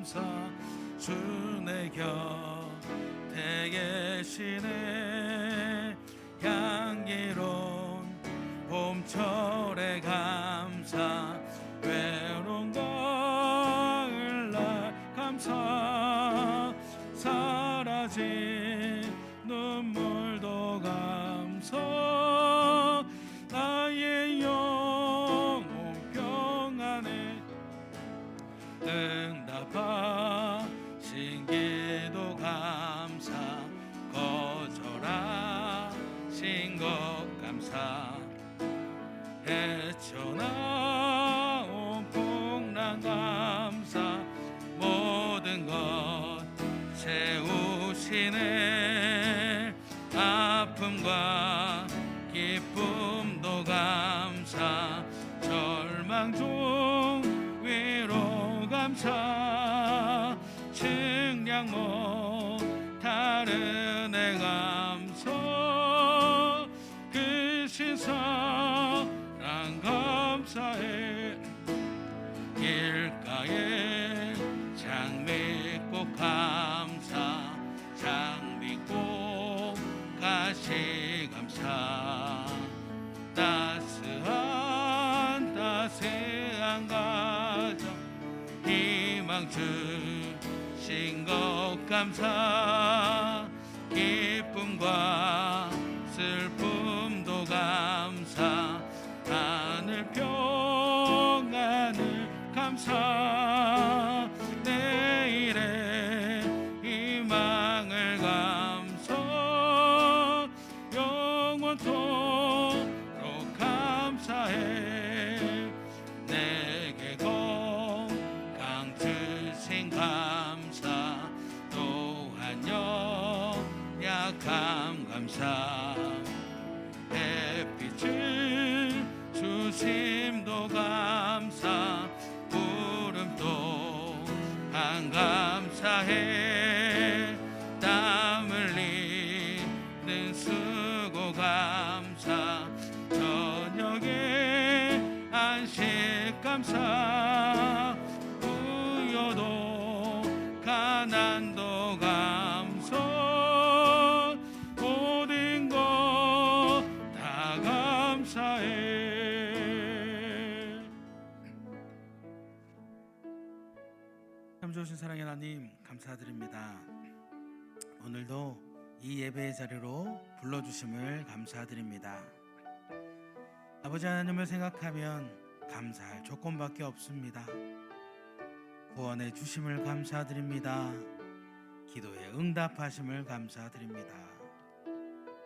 감사 주 내 곁에 계시네 향기로운 봄철의 감사 외로운 가을 날 감사 사라진 눈물도 감사 나의 영혼 평안에 응답하신 기도 감사 거절하신 것 감사 헤쳐나온 풍랑 감사 모든 것 채우시네 아픔과 기쁨도 감사 절망 중 위로 감사 측량 못하는 내 감사 크신 사랑 감사해 길가에 장미꽃 감사 장미꽃 가시 감사 따스한 가정 희망 주신 것 감사 기쁨과 슬픔도 감사 하늘 평안을 감사 내일의 희망을 감사 영원토록 감사해 내게 건강 주신 감사 또한 연약함 감사 햇빛을 주심도 감사 구름도 한 감사해 땀 흘리는 수고 감사 저녁에 안식 감사 부여도 가난도 감사 모든 것 다 감사해. 참 좋으신 사랑의 하나님 감사드립니다. 오늘도 이 예배의 자리로 불러주심을 감사드립니다. 아버지 하나님을 생각하면 감사할 조건밖에 없습니다. 구원해 주심을 감사드립니다. 기도에 응답하심을 감사드립니다.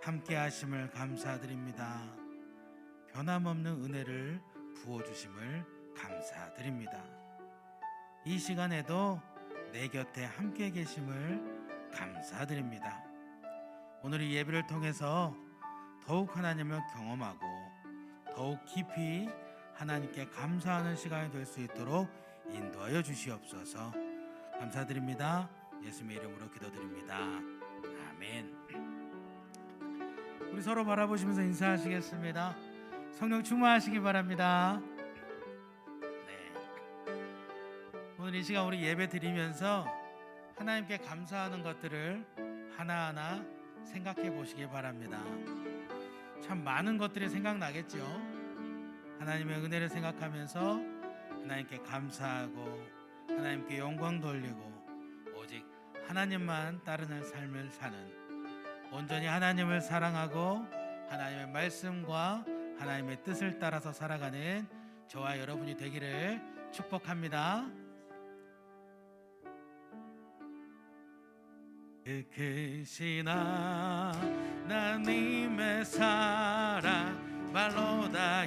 함께 하심을 감사드립니다. 변함없는 은혜를 부어주심을 감사드립니다. 이 시간에도 내 곁에 함께 계심을 감사드립니다. 오늘 이 예배를 통해서 더욱 하나님을 경험하고 더욱 깊이 하나님께 감사하는 시간이 될 수 있도록 인도하여 주시옵소서. 감사드립니다. 예수님의 이름으로 기도드립니다. 아멘. 우리 서로 바라보시면서 인사하시겠습니다. 성령 충만하시기 바랍니다. 네. 오늘 이 시간 우리 예배 드리면서 하나님께 감사하는 것들을 하나하나 생각해 보시기 바랍니다. 참 많은 것들이 생각나겠죠. 하나님의 은혜를 생각하면서 하나님께 감사하고 하나님께 영광 돌리고 오직 하나님만 따르는 삶을 사는 온전히 하나님을 사랑하고 하나님의 말씀과 하나님의 뜻을 따라서 살아가는 저와 여러분이 되기를 축복합니다. 그 크신 하나님의 사랑 말로 다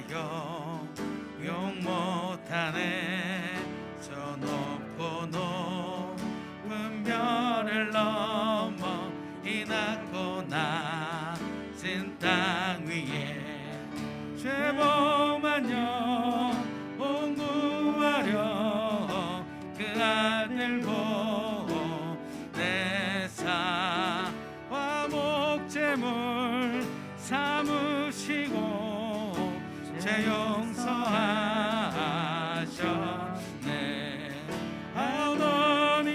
용 못하네. 저 높고 높은 별을 넘어 이 낮고 낮은 땅 위에 죄범한 영혼 구하려 그 아들 보내사 와 목재물 삼으시고 죄 용서하셨네. 아우더니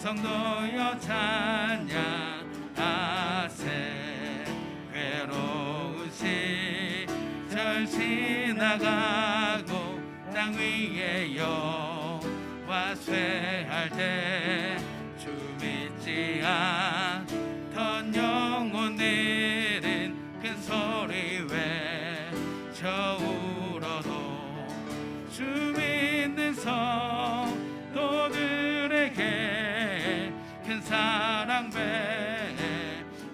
성도여 찬양하세. 괴로운 시절 지나가고 땅 위에 여호와 쇠할 때 주 믿지 않던 영혼들은 큰 소리 외쳐 울어도 주 믿는 성도들에게 큰 사랑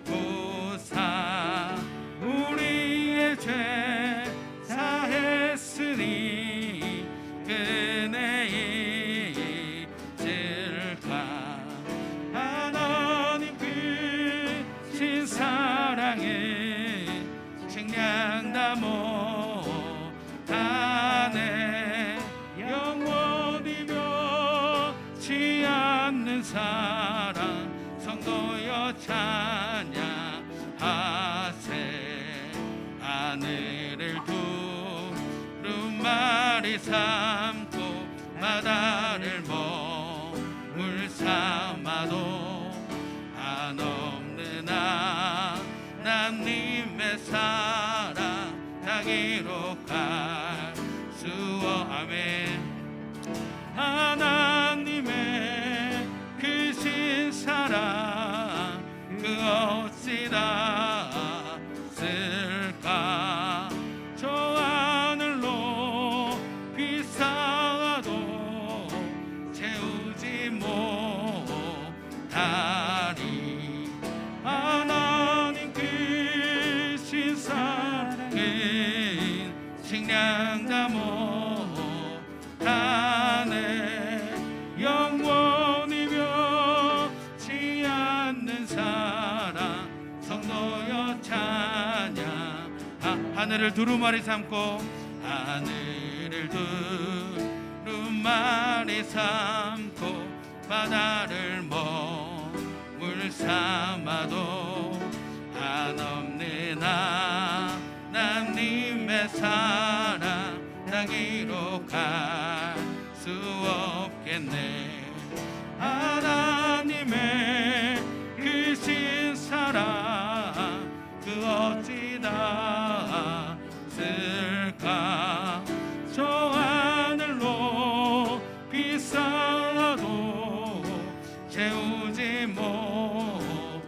베푸사 우리의 죄 사했으니 은혜 잊을까. 하나님 크신 사랑은 측량 못하네. 영원이며 지 않는 사랑 성도여 찬양하세. 하늘을 두루마리 삼고 바다를 먹물 삼아도 한없는 하나님의 사랑 다 기록할 수 없네. 하나님의 크신 사랑 그 어찌 닿을까. 저 하늘로 비싸도 채우지 못하리. 하나님 크신 사랑은 측량 다 못하네. 영원이며 지 않는 사랑 성도여 찬양. 하늘을 두루마리 삼고 하늘을 두루마리 삼고 바다를 먹물 삼아도 한없는 하나님의 사랑 다 기록할 수 없겠네. 하나님의 크신 사랑 그 어찌 닿을까. 저 하늘로 비싸도 채우지 못하리.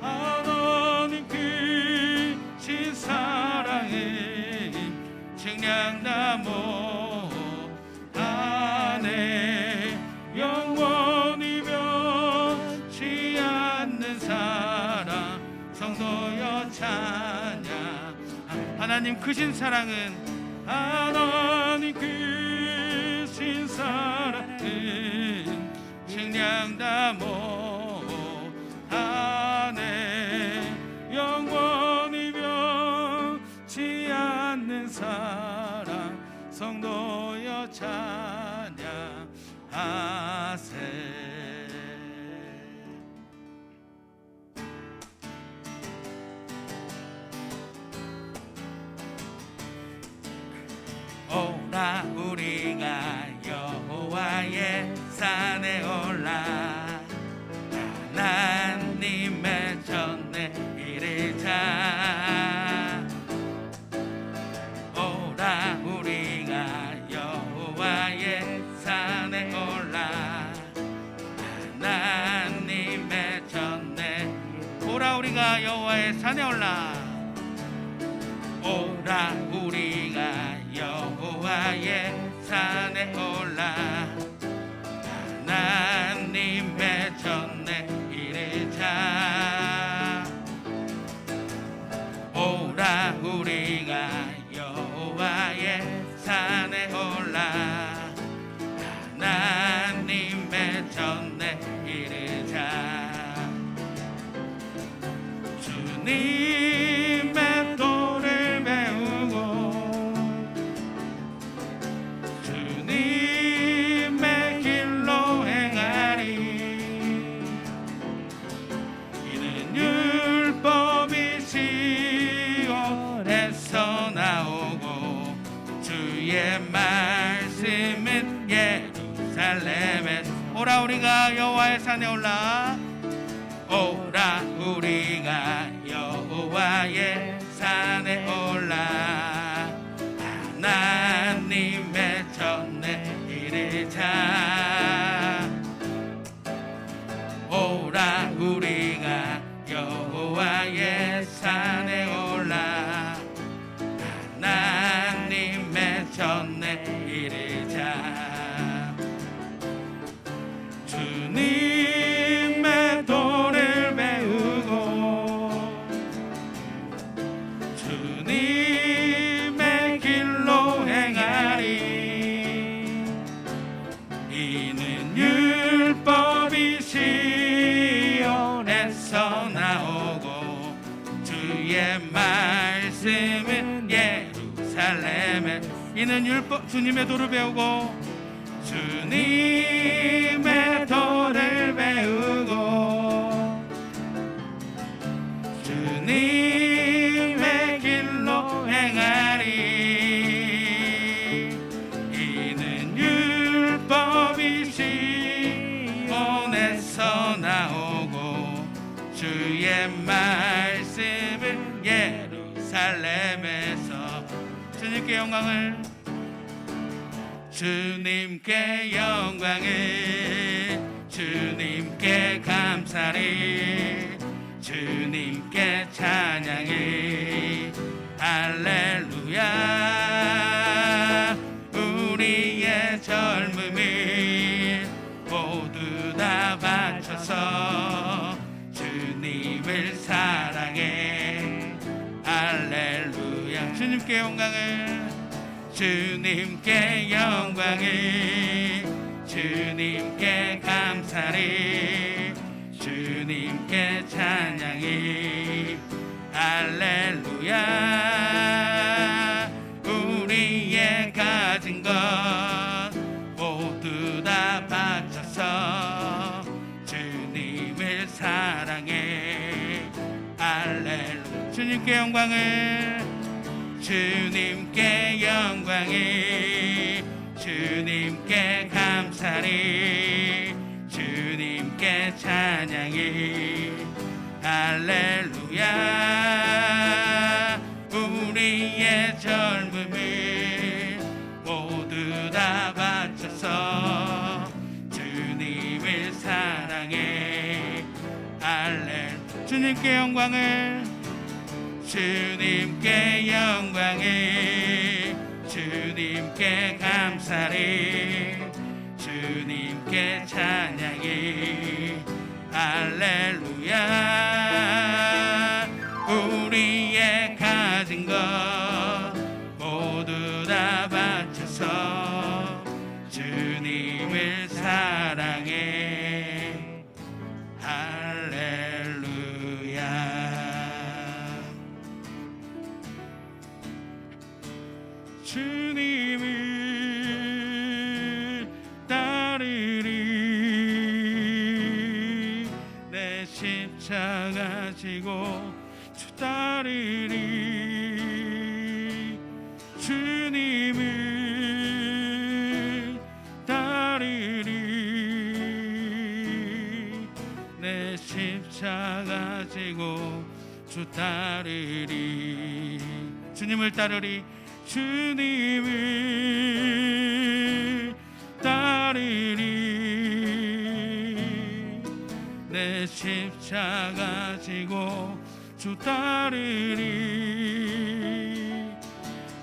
하나님 크신 사랑은 측량 다 못하네. 영원이며 지 않는 사랑 성도여 찬양. 하나님 크신 사랑은 하나님 크신 사랑은 측량 다 못하네. 영원이며 지 않는 사랑 성도여 찬양하세. 오라 우리가 여호와의 산에 올라 하나님의 전에 이르자. 오라 우리가 여호와의 산에 올라 하나님의 전에. 오라 우리가 여호와의 산에 올라. 오라 우리가 여호와의 산에 올라 하나님의 전에 이르자. 오라 우리가 여호와의 산에 올라 하나님의 전에 이르자. 주님의 도를 배우고 주님의 길로 행하리. 이는 율법이 시온에서 나오고 주의 말씀은 예루살렘에서 오라 우리가 여호와의 산에 올라 오라 우리가 여호와의 산에 올라 하나님의 전에 이르자 오라 우리가 여호와의 산에 올라 하나님의 전에 이르자 주님의 도를 배우고 주님의 길로 행하리 이는 율법이 시온에서 나오고 주의 말씀은 예루살렘에 이는 율법 주님의 도를 배우고 주님의 도를 배우고 주님의 길로 행하리 이는 율법이 시온에서 나오고 주의 말씀은 예루살렘에서 주님께 영광을 주님께 영광을 주님께 감사를 주님께 찬양을 할렐루야 우리의 젊음을 모두 다 바쳐서 주님을 사랑해 할렐루야 주님께 영광을 주님께 영광을 주님께 감사를 주님께 찬양을 할렐루야 우리의 가진 것 모두 다 바쳐서 주님을 사랑해 할렐루야 주님께 영광을 주님께 영광을 주님께 감사를 주님께 찬양을 할렐루야 우리의 젊음을 모두 다 바쳐서 주님을 사랑해 할렐루야 주님께 영광을 주님께 영광을 주님께 감사를 주님께 찬양을 할렐루야 우리의 가진 것 모두 다 바쳐서 주님을 사랑해 할렐루야 주님을 따르리 내 십자가 지고 주 따르리 주님을 따르리 내 십자가 지고 주 따르리 주님을 따르리 주님을 따르리 내 십자가 지고 주 따르리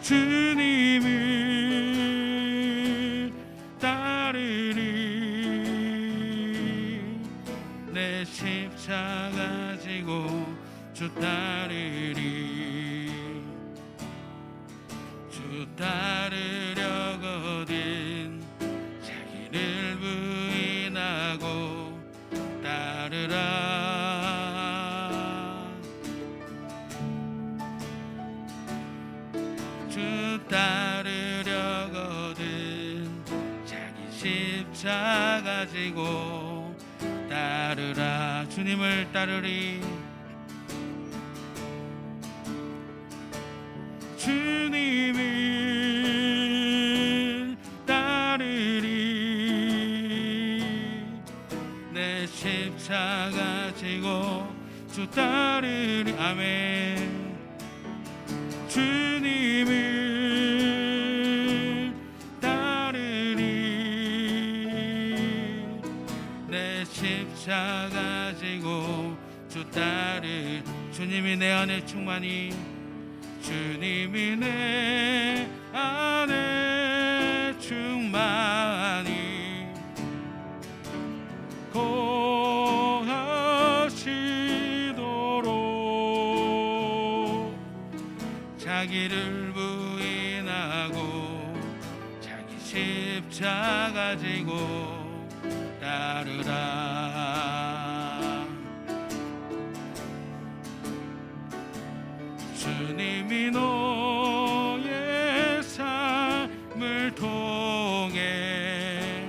주님을 따르리 내 십자가 지고 주 따르리 주 따르려거든 자기를 부인하고 따르라 주 따르려거든 자기 십자가 지고 따르라 주님을 따르리 주님을 따르리 십자가 지고 주 따르리. 아멘. 주님을 따르리. 내 십자가 지고 주 따르리. 주님이 내 안에 충만히, 주님이 내 안에 충만히 거하시도록 자기를 부인하고 자기 십자가 지고 따르라. 주님이 너의 삶을 통해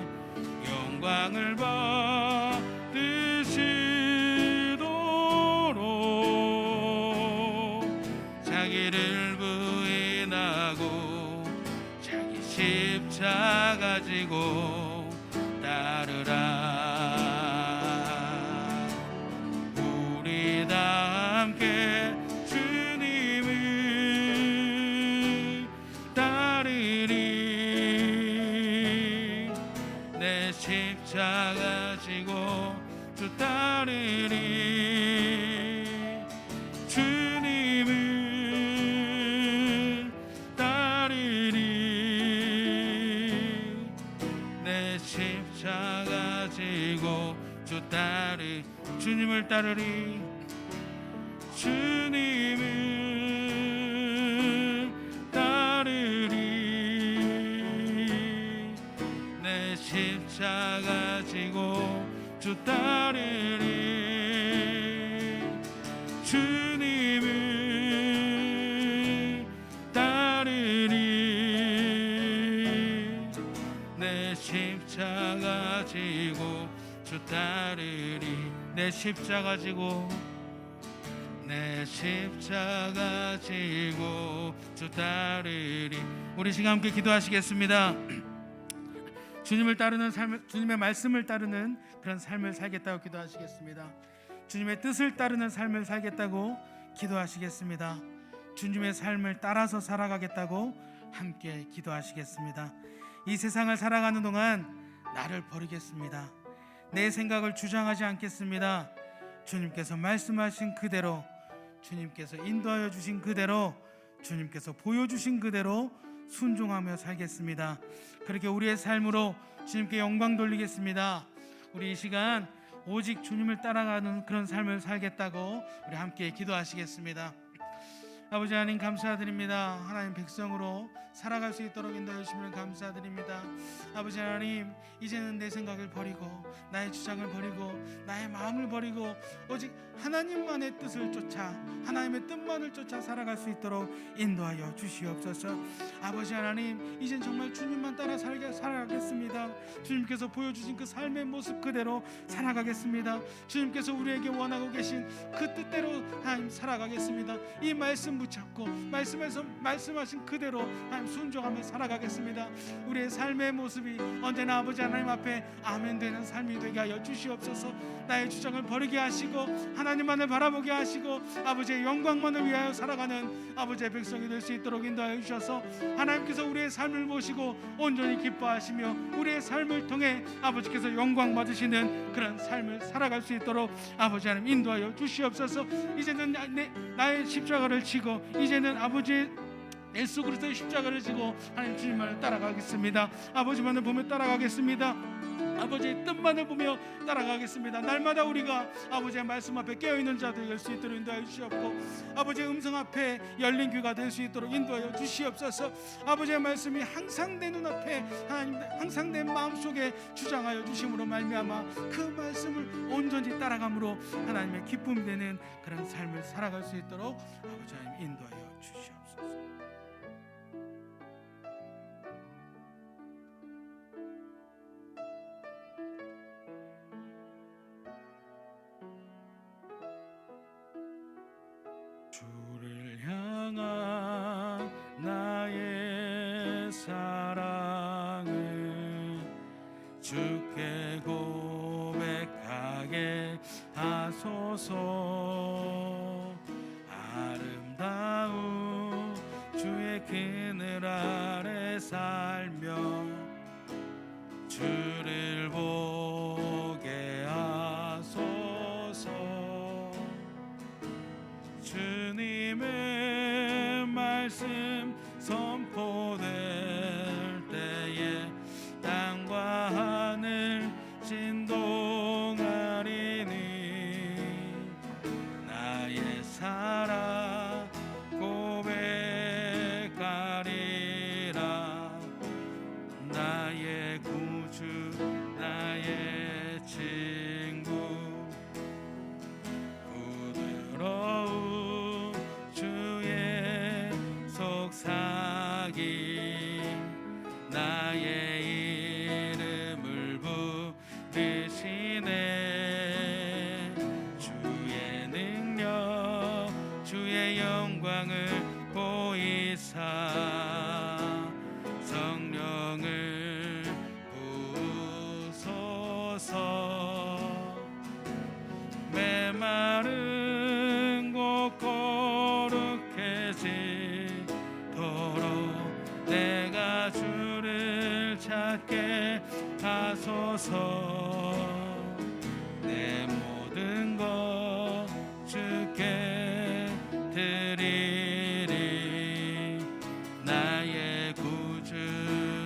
영광을 받으시도록 자기를 부인하고 자기 십자가 지고 따르라. 우리 다 함께 주님을 따르리. 내 십자가 지고 주 따르리. 주님을 따르리. 내 십자가 지고 주 따르리. 주님을 따르리. 주님을 따르리. 내 십자가 지고 주 따르리. 주님을 따르리. 내 십자가 지고 주 따르리. 내 십자가 지고 내 십자가 지고 주 따르리. 우리 시간 함께 기도하시겠습니다. 주님을 따르는 삶, 주님의 말씀을 따르는 그런 삶을 살겠다고 기도하시겠습니다. 주님의 뜻을 따르는 삶을 살겠다고 기도하시겠습니다. 주님의 삶을 따라서 살아가겠다고 함께 기도하시겠습니다. 이 세상을 살아가는 동안 나를 버리겠습니다. 내 생각을 주장하지 않겠습니다. 주님께서 말씀하신 그대로, 주님께서 인도하여 주신 그대로, 주님께서 보여주신 그대로 순종하며 살겠습니다. 그렇게 우리의 삶으로 주님께 영광 돌리겠습니다. 우리 이 시간 오직 주님을 따라가는 그런 삶을 살겠다고 우리 함께 기도하시겠습니다. 아버지 하나님 감사드립니다. 하나님 백성으로 살아갈 수 있도록 인도해 주시면 감사드립니다. 아버지 하나님, 이제는 내 생각을 버리고 나의 주장을 버리고 나의 마음을 버리고 오직 하나님만의 뜻을 쫓아 하나님의 뜻만을 쫓아 살아갈 수 있도록 인도하여 주시옵소서. 아버지 하나님, 이젠 정말 주님만 따라 살아가겠습니다. 주님께서 보여주신 그 삶의 모습 그대로 살아가겠습니다. 주님께서 우리에게 원하고 계신 그 뜻대로 하나님 살아가겠습니다. 이 말씀 붙잡고 말씀에서 말씀하신 그대로 하나님 순종하며 살아가겠습니다. 우리의 삶의 모습이 언제나 아버지 하나님 앞에 아멘 되는 삶이 되게 하여 주시옵소서. 나의 주장을 버리게 하시고 하나님만을 바라보게 하시고 아버지의 영광만을 위하여 살아가는 아버지의 백성이 될 수 있도록 인도하여 주셔서 하나님께서 우리의 삶을 보시고 온전히 기뻐하시며 우리의 삶을 통해 아버지께서 영광 받으시는 그런 삶을 살아갈 수 있도록 아버지 하나님 인도하여 주시옵소서. 이제는 나의 십자가를 지고 이제는 아버지의 예수 그리스도의 십자가를 지고 하나님 주님만을 따라가겠습니다. 아버지만을 보며 따라가겠습니다. 아버지의 뜻만을 보며 따라가겠습니다. 날마다 우리가 아버지의 말씀 앞에 깨어있는 자들 될 수 있도록 인도하여 주시옵고 아버지의 음성 앞에 열린 귀가 될 수 있도록 인도하여 주시옵소서. 아버지의 말씀이 항상 내 눈앞에 하나님 항상 내 마음속에 주장하여 주심으로 말미암아 그 말씀을 온전히 따라감으로 하나님의 기쁨 되는 그런 삶을 살아갈 수 있도록 아버지 하나님 인도하여 주시옵소서. 주를 향한 나의 사랑을 주께 고백하리. 하게 하소서. 아름다운 주의 그늘 아래 살며 주를 보게 하소서. 주님의 말씀 선포될 때에 땅과 하늘 진동하리니 나의 사랑 고백하리라. 나의 구주 나의 친구 부드러운 주의 속삭임 나의 이름을 부르시네. 주의 능력 주의 영광을 보이사 성령을 부으소서. 메마른 곳 거룩해지도록 내가 주를 찾게 하소서. 내 모든 것 주께 드리리. 나의 구주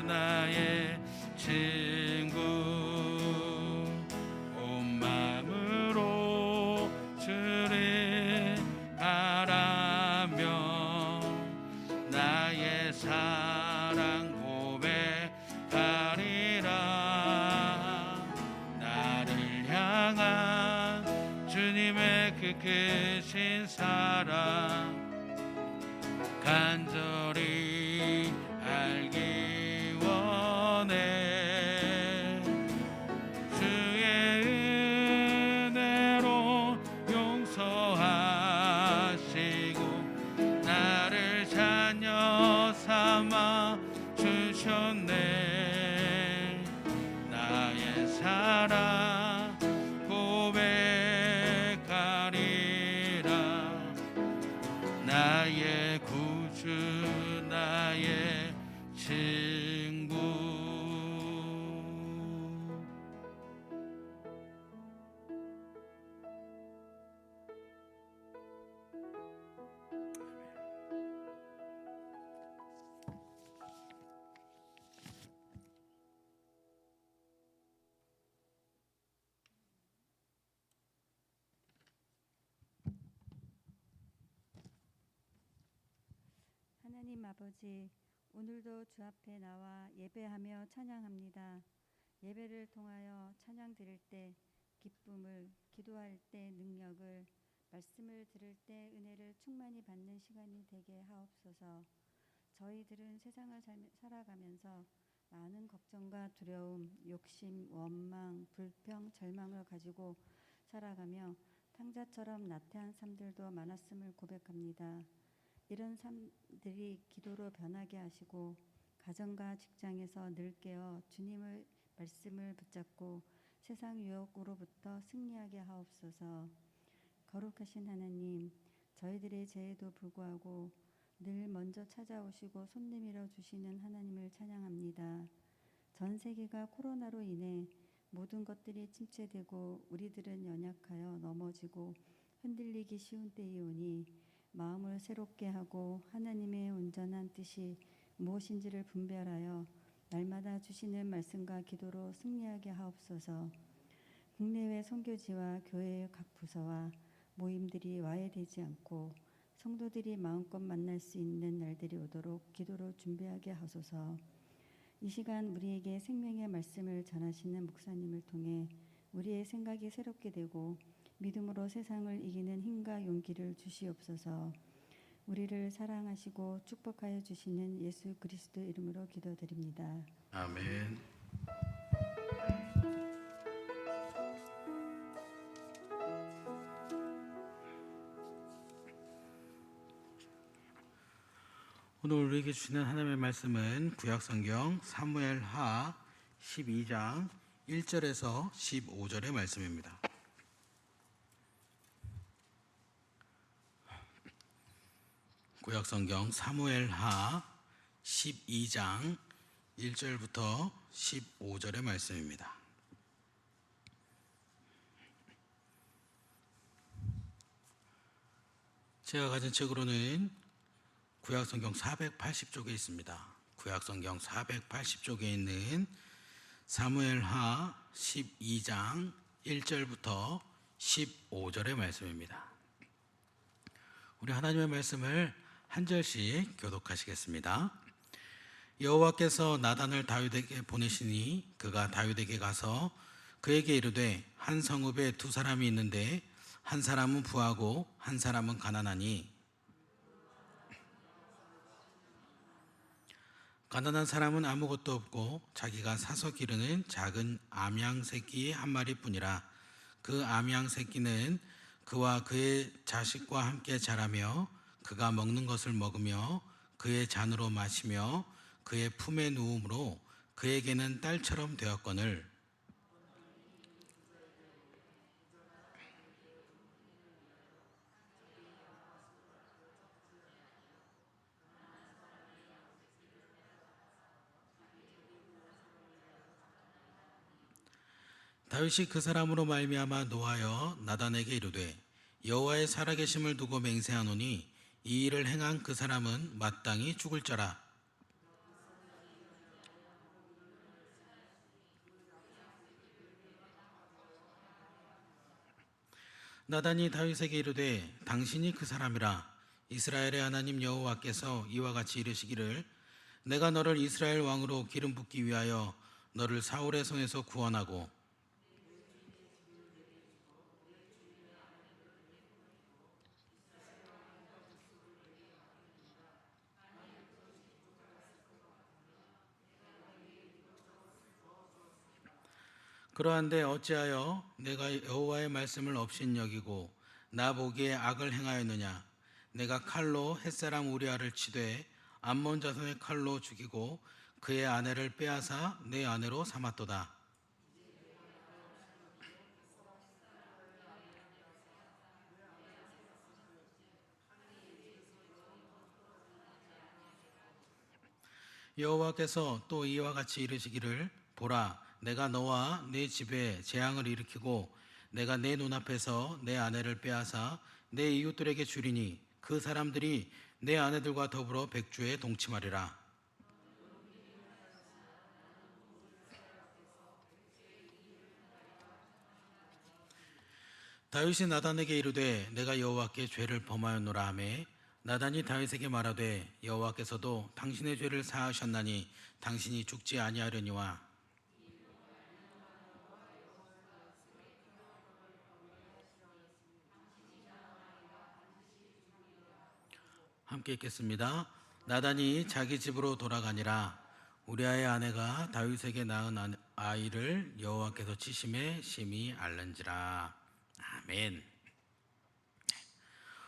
나의 친구 온 마음으로 주를 바라며 나의 사랑 고백하리라. 나를 향한 주님의 그 크신 사랑 간절히 알기 원해. 주의 은혜로 용서하시고 나를 자녀 삼아 주셨네. 나의 사랑 고백하리라. 나의 구주 나의 친구. 하나님 아버지, 오늘도 주 앞에 나와 예배하며 찬양합니다. 예배를 통하여 찬양 드릴 때 기쁨을, 기도할 때 능력을, 말씀을 들을 때 은혜를 충만히 받는 시간이 되게 하옵소서. 저희들은 세상을 살아가면서 많은 걱정과 두려움, 욕심, 원망, 불평, 절망을 가지고 살아가며 탕자처럼 나태한 삶들도 많았음을 고백합니다. 이런 삶들이 기도로 변하게 하시고 가정과 직장에서 늘 깨어 주님의 말씀을 붙잡고 세상 유혹으로부터 승리하게 하옵소서. 거룩하신 하나님, 저희들의 죄에도 불구하고 늘 먼저 찾아오시고 손 내밀어 주시는 하나님을 찬양합니다. 전 세계가 코로나로 인해 모든 것들이 침체되고 우리들은 연약하여 넘어지고 흔들리기 쉬운 때이오니 마음을 새롭게 하고 하나님의 온전한 뜻이 무엇인지를 분별하여 날마다 주시는 말씀과 기도로 승리하게 하옵소서. 국내외 선교지와 교회의 각 부서와 모임들이 와해되지 않고 성도들이 마음껏 만날 수 있는 날들이 오도록 기도로 준비하게 하소서. 이 시간 우리에게 생명의 말씀을 전하시는 목사님을 통해 우리의 생각이 새롭게 되고 믿음으로 세상을 이기는 힘과 용기를 주시옵소서. 우리를 사랑하시고 축복하여 주시는 예수 그리스도 이름으로 기도드립니다. 아멘. 오늘 우리에게 주시는 하나님의 말씀은 구약성경 사무엘하 12장 1절에서 15절의 말씀입니다. 구약성경 사무엘하 12장 1절부터 15절의 말씀입니다. 제가 가진 책으로는 구약성경 480쪽에 있습니다. 구약성경 480쪽에 있는 사무엘하 12장 1절부터 15절의 말씀입니다. 우리 하나님의 말씀을 한 절씩 교독하시겠습니다. 여호와께서 나단을 다윗에게 보내시니 그가 다윗에게 가서 그에게 이르되 한 성읍에 두 사람이 있는데 한 사람은 부하고 한 사람은 가난하니 가난한 사람은 아무것도 없고 자기가 사서 기르는 작은 암양 새끼 한 마리뿐이라. 그 암양 새끼는 그와 그의 자식과 함께 자라며 그가 먹는 것을 먹으며 그의 잔으로 마시며 그의 품에 누움으로 그에게는 딸처럼 되었거늘 다윗이 그 사람으로 말미암아 노하여 나단에게 이르되 여호와의 살아계심을 두고 맹세하노니 이 일을 행한 그 사람은 마땅히 죽을저라. 나단이 다윗에게 이르되 당신이 그 사람이라. 이스라엘의 하나님 여호와께서 이와 같이 이르시기를 내가 너를 이스라엘 왕으로 기름 붓기 위하여 너를 사울의 손에서 구원하고 그러한데 어찌하여 내가 여호와의 말씀을 업신여기고 나 보기에 악을 행하였느냐. 내가 칼로 햇사람 우리아를 치되 암몬 자손의 칼로 죽이고 그의 아내를 빼앗아 내 아내로 삼았도다. 여호와께서 또 이와 같이 이르시기를 보라 내가 너와 네 집에 재앙을 일으키고 내가 내 눈앞에서 내 아내를 빼앗아 내 이웃들에게 주리니 그 사람들이 내 아내들과 더불어 백주에 동침하리라. 다윗이 나단에게 이르되 내가 여호와께 죄를 범하였노라 하매 나단이 다윗에게 말하되 여호와께서도 당신의 죄를 사하셨나니 당신이 죽지 아니하려니와. 함께 읽겠습니다. 나단이 자기 집으로 돌아가니라. 우리아의 아내가 다윗에게 낳은 아이를 여호와께서 치심에 심히 앓는지라. 아멘.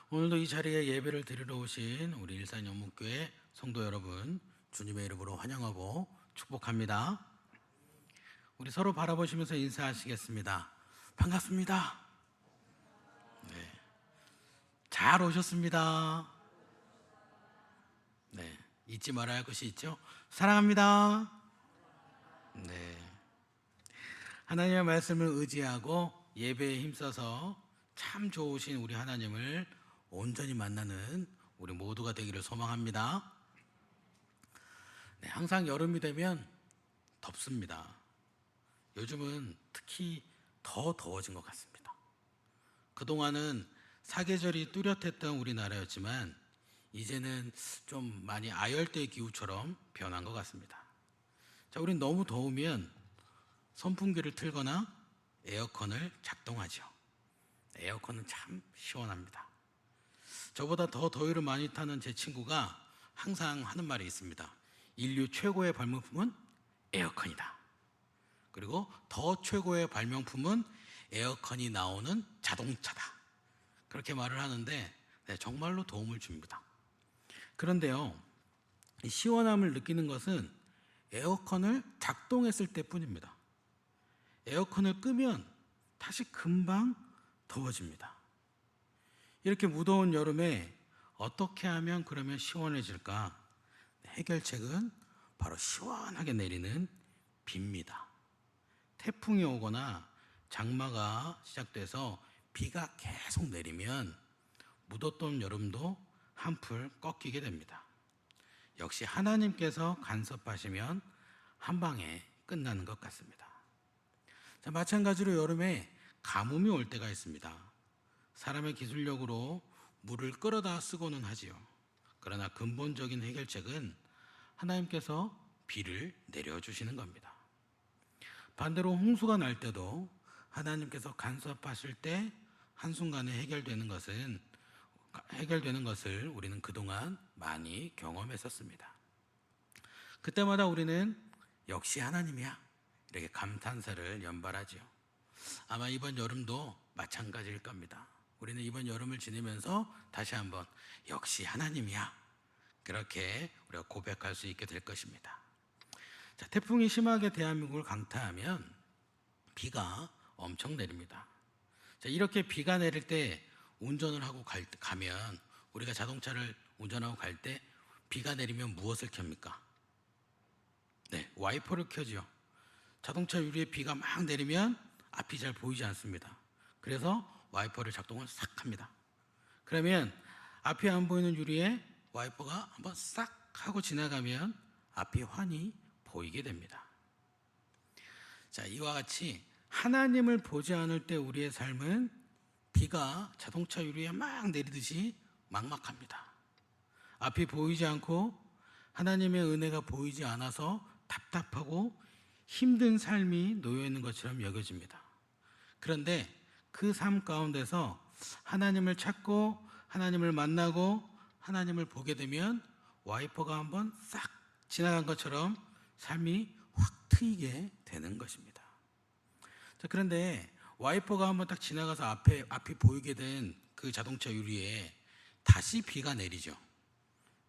오늘도 이 자리에 예배를 드리러 오신 우리 일산영목교회 성도 여러분 주님의 이름으로 환영하고 축복합니다. 우리 서로 바라보시면서 인사하시겠습니다. 반갑습니다. 네. 잘 오셨습니다. 네, 잊지 말아야 할 것이 있죠. 사랑합니다. 네, 하나님의 말씀을 의지하고 예배에 힘써서 참 좋으신 우리 하나님을 온전히 만나는 우리 모두가 되기를 소망합니다. 네, 항상 여름이 되면 덥습니다. 요즘은 특히 더 더워진 것 같습니다. 그동안은 사계절이 뚜렷했던 우리나라였지만 이제는 좀 많이 아열대 기후처럼 변한 것 같습니다. 자, 우린 너무 더우면 선풍기를 틀거나 에어컨을 작동하죠. 에어컨은 참 시원합니다. 저보다 더 더위를 많이 타는 제 친구가 항상 하는 말이 있습니다. 인류 최고의 발명품은 에어컨이다. 그리고 더 최고의 발명품은 에어컨이 나오는 자동차다. 그렇게 말을 하는데 네, 정말로 도움을 줍니다. 그런데요, 시원함을 느끼는 것은 에어컨을 작동했을 때뿐입니다. 에어컨을 끄면 다시 금방 더워집니다. 이렇게 무더운 여름에 어떻게 하면 그러면 시원해질까? 해결책은 바로 시원하게 내리는 비입니다. 태풍이 오거나 장마가 시작돼서 비가 계속 내리면 묻었던 여름도 한풀 꺾이게 됩니다. 역시 하나님께서 간섭하시면 한 방에 끝나는 것 같습니다. 자, 마찬가지로 여름에 가뭄이 올 때가 있습니다. 사람의 기술력으로 물을 끌어다 쓰고는 하지요. 그러나 근본적인 해결책은 하나님께서 비를 내려주시는 겁니다. 반대로 홍수가 날 때도 하나님께서 간섭하실 때 한순간에 해결되는 것을 우리는 그동안 많이 경험했었습니다. 그때마다 우리는 역시 하나님이야 이렇게 감탄사를 연발하지요. 아마 이번 여름도 마찬가지일 겁니다. 우리는 이번 여름을 지내면서 다시 한번 역시 하나님이야 그렇게 우리가 고백할 수 있게 될 것입니다. 자, 태풍이 심하게 대한민국을 강타하면 비가 엄청 내립니다. 자, 이렇게 비가 내릴 때 운전을 하고 가면 우리가 자동차를 운전하고 갈 때 비가 내리면 무엇을 켭니까? 네, 와이퍼를 켜죠. 자동차 유리에 비가 막 내리면 앞이 잘 보이지 않습니다. 그래서 와이퍼를 작동을 싹 합니다. 그러면 앞이 안 보이는 유리에 와이퍼가 한번 싹 하고 지나가면 앞이 환히 보이게 됩니다. 자, 이와 같이 하나님을 보지 않을 때 우리의 삶은 비가 자동차 유리에 막 내리듯이 막막합니다. 앞이 보이지 않고 하나님의 은혜가 보이지 않아서 답답하고 힘든 삶이 놓여 있는 것처럼 여겨집니다. 그런데 그 삶 가운데서 하나님을 찾고 하나님을 만나고 하나님을 보게 되면 와이퍼가 한번 싹 지나간 것처럼 삶이 확 트이게 되는 것입니다. 자, 그런데 와이퍼가 한번 딱 지나가서 앞이 보이게 된 그 자동차 유리에 다시 비가 내리죠.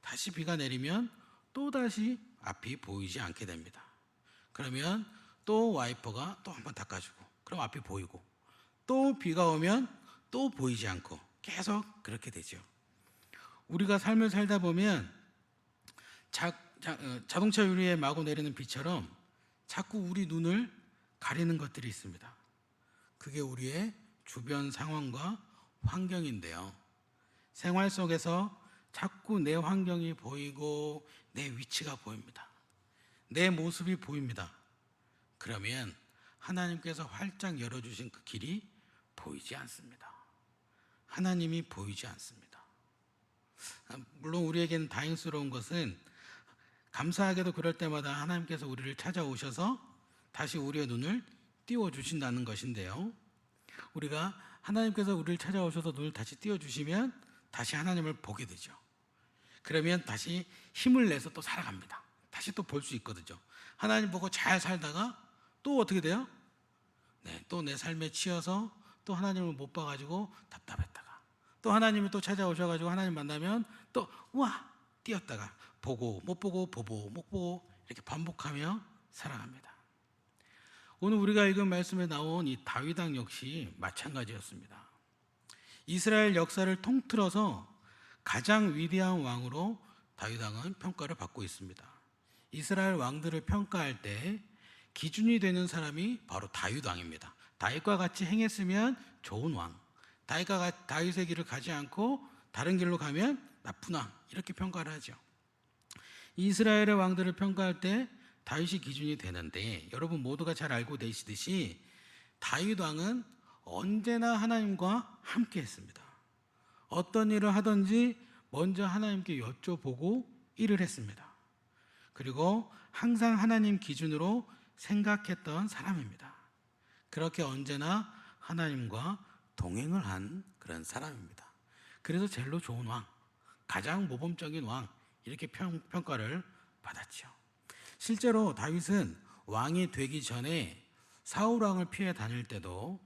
다시 비가 내리면 또다시 앞이 보이지 않게 됩니다. 그러면 또 와이퍼가 또 한번 닦아주고 그럼 앞이 보이고 또 비가 오면 또 보이지 않고 계속 그렇게 되죠. 우리가 삶을 살다 보면 자동차 유리에 마구 내리는 비처럼 자꾸 우리 눈을 가리는 것들이 있습니다. 그게 우리의 주변 상황과 환경인데요. 생활 속에서 자꾸 내 환경이 보이고 내 위치가 보입니다. 내 모습이 보입니다. 그러면 하나님께서 활짝 열어주신 그 길이 보이지 않습니다. 하나님이 보이지 않습니다. 물론 우리에게는 다행스러운 것은 감사하게도 그럴 때마다 하나님께서 우리를 찾아오셔서 다시 우리의 눈을 띄워주신다는 것인데요. 우리가 하나님께서 우리를 찾아오셔서 눈을 다시 띄워주시면 다시 하나님을 보게 되죠. 그러면 다시 힘을 내서 또 살아갑니다. 다시 또 볼 수 있거든요. 하나님 보고 잘 살다가 또 어떻게 돼요? 네, 또 내 삶에 치여서 또 하나님을 못 봐가지고 답답했다가 또 하나님이 또 찾아오셔가지고 하나님 만나면 또 우와 뛰었다가 보고 못 보고 보고 못 보고 이렇게 반복하며 살아갑니다. 오늘 우리가 읽은 말씀에 나온 이 다윗 왕 역시 마찬가지였습니다. 이스라엘 역사를 통틀어서 가장 위대한 왕으로 다윗 왕은 평가를 받고 있습니다. 이스라엘 왕들을 평가할 때 기준이 되는 사람이 바로 다윗 왕입니다. 다윗과 같이 행했으면 좋은 왕, 다윗의 길을 가지 않고 다른 길로 가면 나쁜 왕, 이렇게 평가를 하죠. 이스라엘의 왕들을 평가할 때 다윗이 기준이 되는데 여러분 모두가 잘 알고 계시듯이 다윗 왕은 언제나 하나님과 함께 했습니다. 어떤 일을 하든지 먼저 하나님께 여쭤보고 일을 했습니다. 그리고 항상 하나님 기준으로 생각했던 사람입니다. 그렇게 언제나 하나님과 동행을 한 그런 사람입니다. 그래서 제일로 좋은 왕, 가장 모범적인 왕, 이렇게 평가를 받았죠. 실제로 다윗은 왕이 되기 전에 사울 왕을 피해 다닐 때도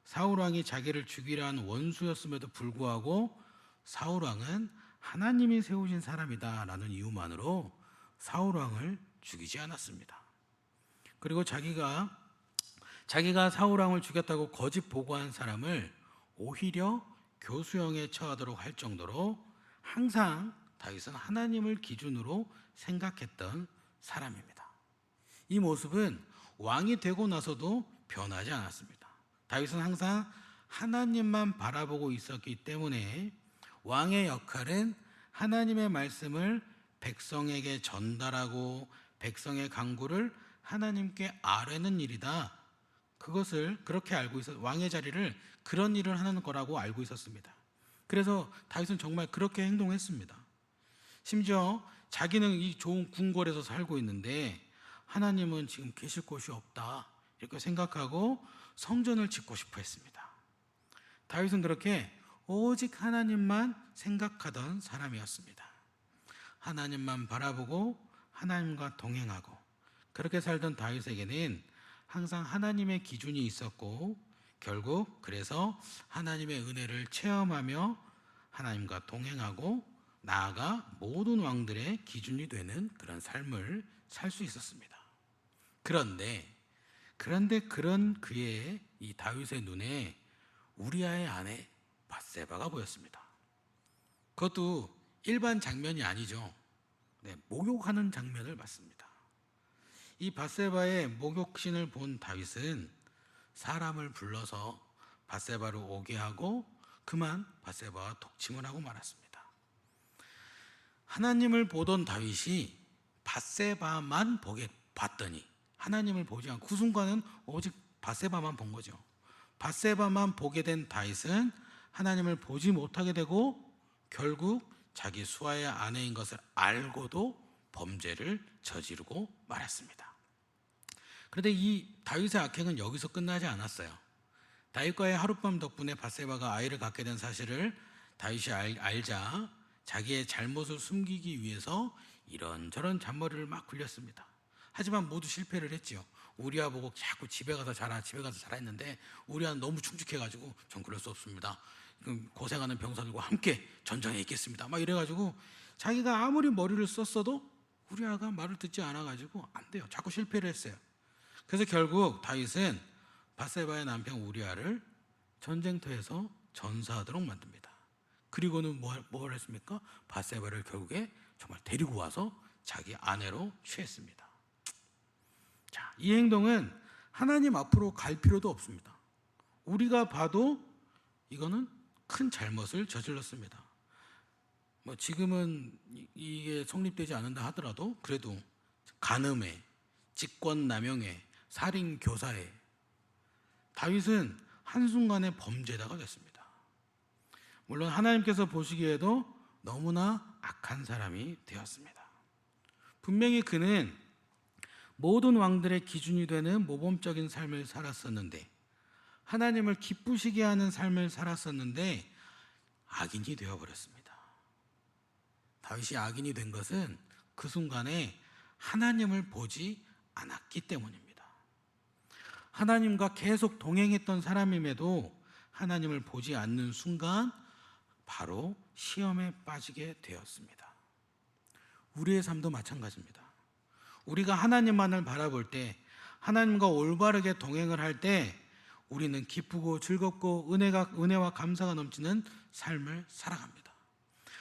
사울 왕이 자기를 죽이려 한 원수였음에도 불구하고 사울 왕은 하나님이 세우신 사람이다라는 이유만으로 사울 왕을 죽이지 않았습니다. 그리고 자기가 사울 왕을 죽였다고 거짓 보고한 사람을 오히려 교수형에 처하도록 할 정도로 항상 다윗은 하나님을 기준으로 생각했던 사람입니다. 이 모습은 왕이 되고 나서도 변하지 않았습니다. 다윗은 항상 하나님만 바라보고 있었기 때문에 왕의 역할은 하나님의 말씀을 백성에게 전달하고 백성의 간구를 하나님께 아뢰는 일이다. 그것을 그렇게 알고 왕의 자리를 그런 일을 하는 거라고 알고 있었습니다. 그래서 다윗은 정말 그렇게 행동했습니다. 심지어 자기는 이 좋은 궁궐에서 살고 있는데 하나님은 지금 계실 곳이 없다 이렇게 생각하고 성전을 짓고 싶어 했습니다. 다윗은 그렇게 오직 하나님만 생각하던 사람이었습니다. 하나님만 바라보고 하나님과 동행하고 그렇게 살던 다윗에게는 항상 하나님의 기준이 있었고 결국 그래서 하나님의 은혜를 체험하며 하나님과 동행하고 나아가 모든 왕들의 기준이 되는 그런 삶을 살 수 있었습니다. 그런데 그런 그의 이 다윗의 눈에 우리아의 아내 밧세바가 보였습니다. 그것도 일반 장면이 아니죠. 목욕하는 장면을 봤습니다. 이 밧세바의 목욕신을 본 다윗은 사람을 불러서 밧세바를 오게 하고 그만 밧세바와 독침을 하고 말았습니다. 하나님을 보던 다윗이 밧세바만 봤더니 하나님을 보지 않고 그 순간은 오직 밧세바만 본 거죠. 밧세바만 보게 된 다윗은 하나님을 보지 못하게 되고 결국 자기 수하의 아내인 것을 알고도 범죄를 저지르고 말았습니다. 그런데 이 다윗의 악행은 여기서 끝나지 않았어요. 다윗과의 하룻밤 덕분에 밧세바가 아이를 갖게 된 사실을 다윗이 알자 자기의 잘못을 숨기기 위해서 이런저런 잔머리를 막 굴렸습니다. 하지만 모두 실패를 했지요. 우리아 보고 자꾸 집에 가서 자라 했는데 우리아는 너무 충직해가지고 전 그럴 수 없습니다. 고생하는 병사들과 함께 전장에 있겠습니다. 막 이래가지고 자기가 아무리 머리를 썼어도 우리아가 말을 듣지 않아가지고 안 돼요. 자꾸 실패를 했어요. 그래서 결국 다윗은 밧세바의 남편 우리아를 전쟁터에서 전사하도록 만듭니다. 그리고는 뭘 했습니까? 밧세바를 결국에 정말 데리고 와서 자기 아내로 취했습니다. 자, 이 행동은 하나님 앞으로 갈 필요도 없습니다. 우리가 봐도 이거는 큰 잘못을 저질렀습니다. 지금은 이게 성립되지 않는다 하더라도 그래도 간음에, 직권남용에, 살인교사에 다윗은 한순간에 범죄자가 됐습니다. 물론 하나님께서 보시기에도 너무나 악한 사람이 되었습니다. 분명히 그는 모든 왕들의 기준이 되는 모범적인 삶을 살았었는데 하나님을 기쁘시게 하는 삶을 살았었는데 악인이 되어버렸습니다. 다윗이 악인이 된 것은 그 순간에 하나님을 보지 않았기 때문입니다. 하나님과 계속 동행했던 사람임에도 하나님을 보지 않는 순간 바로 시험에 빠지게 되었습니다. 우리의 삶도 마찬가지입니다. 우리가 하나님만을 바라볼 때 하나님과 올바르게 동행을 할 때 우리는 기쁘고 즐겁고 은혜와 감사가 넘치는 삶을 살아갑니다.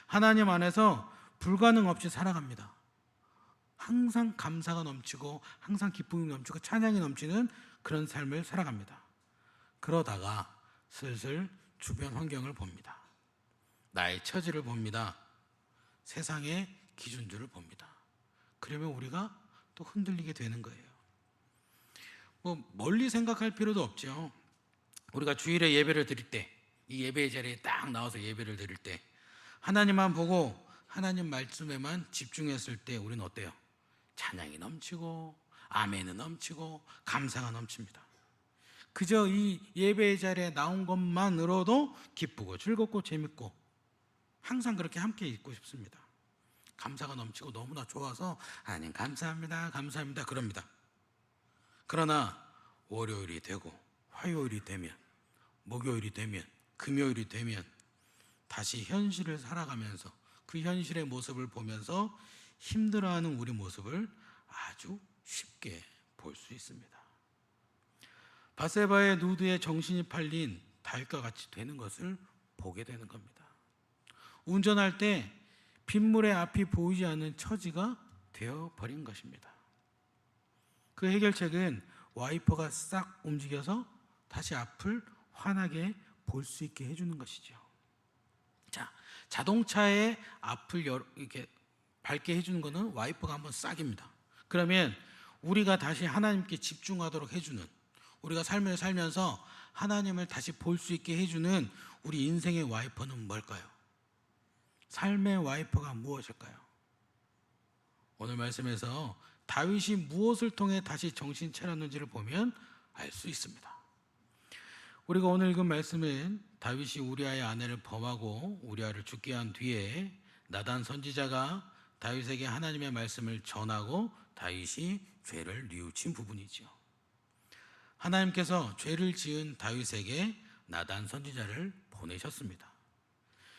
하나님 안에서 불가능 없이 살아갑니다. 항상 감사가 넘치고 항상 기쁨이 넘치고 찬양이 넘치는 그런 삶을 살아갑니다. 그러다가 슬슬 주변 환경을 봅니다. 나의 처지를 봅니다. 세상의 기준들을 봅니다. 그러면 우리가 또 흔들리게 되는 거예요. 멀리 생각할 필요도 없죠. 우리가 주일에 예배를 드릴 때, 이 예배의 자리에 딱 나와서 예배를 드릴 때 하나님만 보고 하나님 말씀에만 집중했을 때 우리는 어때요? 찬양이 넘치고 아멘은 넘치고 감사가 넘칩니다. 그저 이 예배의 자리에 나온 것만으로도 기쁘고 즐겁고 재밌고 항상 그렇게 함께 있고 싶습니다. 감사가 넘치고 너무나 좋아서 하나님 감사합니다 감사합니다 그럽니다. 그러나 월요일이 되고 화요일이 되면 목요일이 되면 금요일이 되면 다시 현실을 살아가면서 그 현실의 모습을 보면서 힘들어하는 우리 모습을 아주 쉽게 볼 수 있습니다. 밧세바의 누드에 정신이 팔린 다윗과 같이 되는 것을 보게 되는 겁니다. 운전할 때 빗물의 앞이 보이지 않는 처지가 되어버린 것입니다. 그 해결책은 와이퍼가 싹 움직여서 다시 앞을 환하게 볼 수 있게 해주는 것이죠. 자, 자동차의 앞을 이렇게 밝게 해주는 것은 와이퍼가 한번 싹입니다. 그러면 우리가 다시 하나님께 집중하도록 해주는, 우리가 삶을 살면서 하나님을 다시 볼 수 있게 해주는 우리 인생의 와이퍼는 뭘까요? 삶의 와이퍼가 무엇일까요? 오늘 말씀에서 다윗이 무엇을 통해 다시 정신 차렸는지를 보면 알 수 있습니다. 우리가 오늘 읽은 말씀은 다윗이 우리아의 아내를 범하고 우리아를 죽게 한 뒤에 나단 선지자가 다윗에게 하나님의 말씀을 전하고 다윗이 죄를 뉘우친 부분이죠. 하나님께서 죄를 지은 다윗에게 나단 선지자를 보내셨습니다.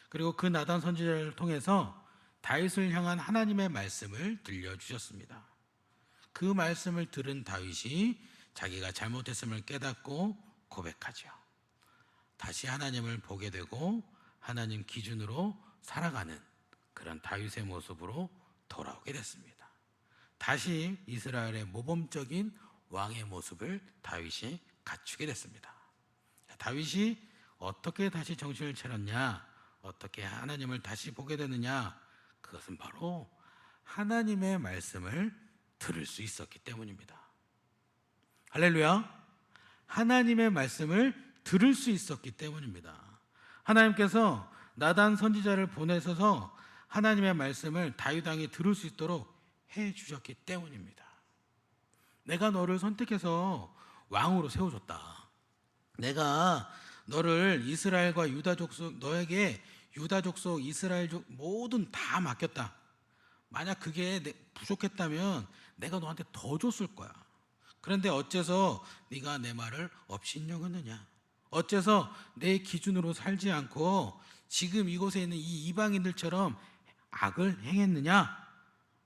그리고 그 나단 선지자를 통해서 다윗을 향한 하나님의 말씀을 들려주셨습니다. 그 말씀을 들은 다윗이 자기가 잘못했음을 깨닫고 고백하죠. 다시 하나님을 보게 되고 하나님 기준으로 살아가는 그런 다윗의 모습으로 돌아오게 됐습니다. 다시 이스라엘의 모범적인 왕의 모습을 다윗이 갖추게 됐습니다. 다윗이 어떻게 다시 정신을 차렸냐, 어떻게 하나님을 다시 보게 되느냐, 그것은 바로 하나님의 말씀을 들을 수 있었기 때문입니다. 할렐루야. 하나님의 말씀을 들을 수 있었기 때문입니다. 하나님께서 나단 선지자를 보내셔서 하나님의 말씀을 다윗 왕이 들을 수 있도록 해 주셨기 때문입니다. 내가 너를 선택해서 왕으로 세워줬다. 내가 너를 이스라엘과 유다 족속, 너에게 유다 족속, 이스라엘 족 모든 다 맡겼다. 만약 그게 부족했다면 내가 너한테 더 줬을 거야. 그런데 어째서 네가 내 말을 업신여겼느냐? 어째서 내 기준으로 살지 않고 지금 이곳에 있는 이 이방인들처럼 악을 행했느냐?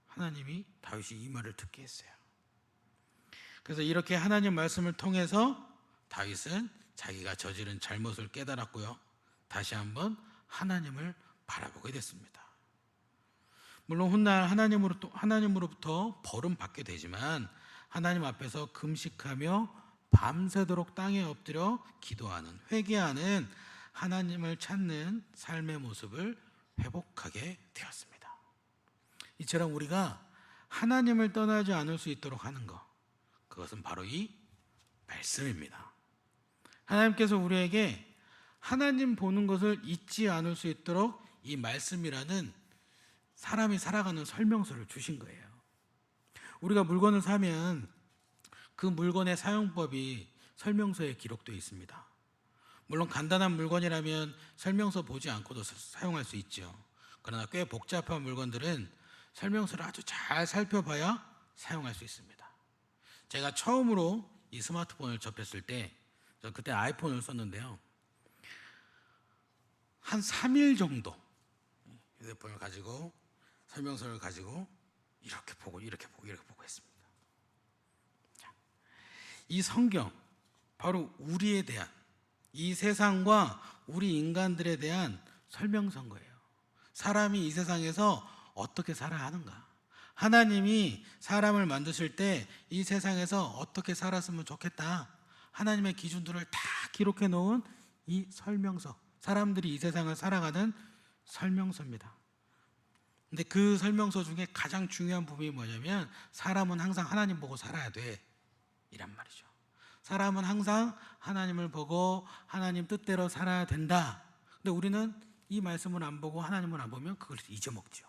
하나님이 다윗이 이 말을 듣게 했어요. 그래서 이렇게 하나님 말씀을 통해서 다윗은 자기가 저지른 잘못을 깨달았고요. 다시 한번 하나님을 바라보게 됐습니다. 물론 훗날 하나님으로부터 벌은 받게 되지만 하나님 앞에서 금식하며 밤새도록 땅에 엎드려 기도하는, 회개하는, 하나님을 찾는 삶의 모습을 회복하게 되었습니다. 이처럼 우리가 하나님을 떠나지 않을 수 있도록 하는 것, 그것은 바로 이 말씀입니다. 하나님께서 우리에게 하나님 보는 것을 잊지 않을 수 있도록 이 말씀이라는 사람이 살아가는 설명서를 주신 거예요. 우리가 물건을 사면 그 물건의 사용법이 설명서에 기록되어 있습니다. 물론 간단한 물건이라면 설명서 보지 않고도 사용할 수 있죠. 그러나 꽤 복잡한 물건들은 설명서를 아주 잘 살펴봐야 사용할 수 있습니다. 제가 처음으로 이 스마트폰을 접했을 때, 저 그때 아이폰을 썼는데요, 한 3일 정도 휴대폰을 가지고 설명서를 가지고 이렇게 보고 했습니다. 이 성경, 바로 우리에 대한, 이 세상과 우리 인간들에 대한 설명서인 거예요. 사람이 이 세상에서 어떻게 살아야 하는가, 하나님이 사람을 만드실 때 이 세상에서 어떻게 살았으면 좋겠다, 하나님의 기준들을 다 기록해 놓은 이 설명서, 사람들이 이 세상을 살아가는 설명서입니다. 근데 그 설명서 중에 가장 중요한 부분이 뭐냐면, 사람은 항상 하나님 보고 살아야 돼, 이란 말이죠. 사람은 항상 하나님을 보고 하나님 뜻대로 살아야 된다. 근데 우리는 이 말씀을 안 보고 하나님을 안 보면 그걸 잊어먹죠.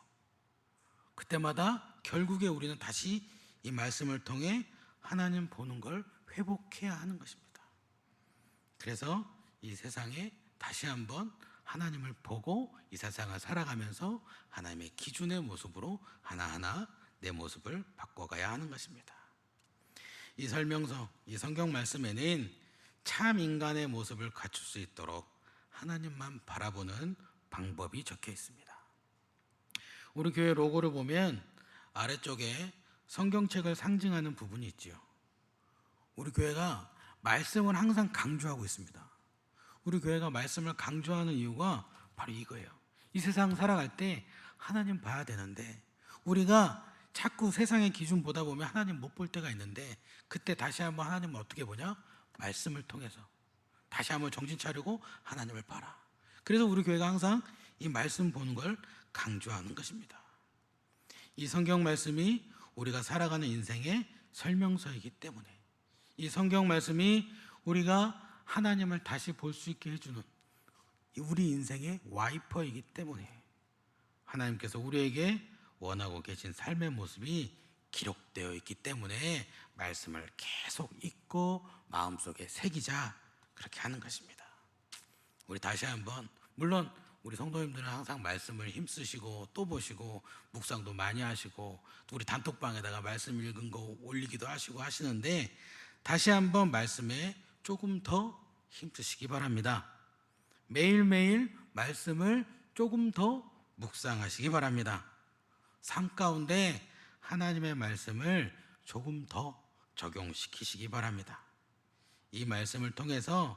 그때마다 결국에 우리는 다시 이 말씀을 통해 하나님 보는 걸 회복해야 하는 것입니다. 그래서 이 세상에 다시 한번 하나님을 보고 이 세상을 살아가면서 하나님의 기준의 모습으로 하나하나 내 모습을 바꿔가야 하는 것입니다. 이 설명서, 이 성경 말씀에는 참 인간의 모습을 갖출 수 있도록 하나님만 바라보는 방법이 적혀 있습니다. 우리 교회 로고를 보면 아래쪽에 성경책을 상징하는 부분이 있죠. 우리 교회가 말씀을 항상 강조하고 있습니다. 우리 교회가 말씀을 강조하는 이유가 바로 이거예요. 이 세상 살아갈 때 하나님 봐야 되는데, 우리가 자꾸 세상의 기준 보다 보면 하나님 못 볼 때가 있는데, 그때 다시 한번 하나님을 어떻게 보냐? 말씀을 통해서 다시 한번 정신 차리고 하나님을 봐라. 그래서 우리 교회가 항상 이 말씀 보는 걸 강조하는 것입니다. 이 성경 말씀이 우리가 살아가는 인생의 설명서이기 때문에, 이 성경 말씀이 우리가 하나님을 다시 볼 수 있게 해주는 우리 인생의 와이퍼이기 때문에, 하나님께서 우리에게 원하고 계신 삶의 모습이 기록되어 있기 때문에 말씀을 계속 읽고 마음속에 새기자, 그렇게 하는 것입니다. 우리 다시 한번, 물론 우리 성도님들은 항상 말씀을 힘쓰시고 또 보시고 묵상도 많이 하시고 또 우리 단톡방에다가 말씀 읽은 거 올리기도 하시고 하시는데, 다시 한번 말씀에 조금 더 힘쓰시기 바랍니다. 매일매일 말씀을 조금 더 묵상하시기 바랍니다. 삶 가운데 하나님의 말씀을 조금 더 적용시키시기 바랍니다. 이 말씀을 통해서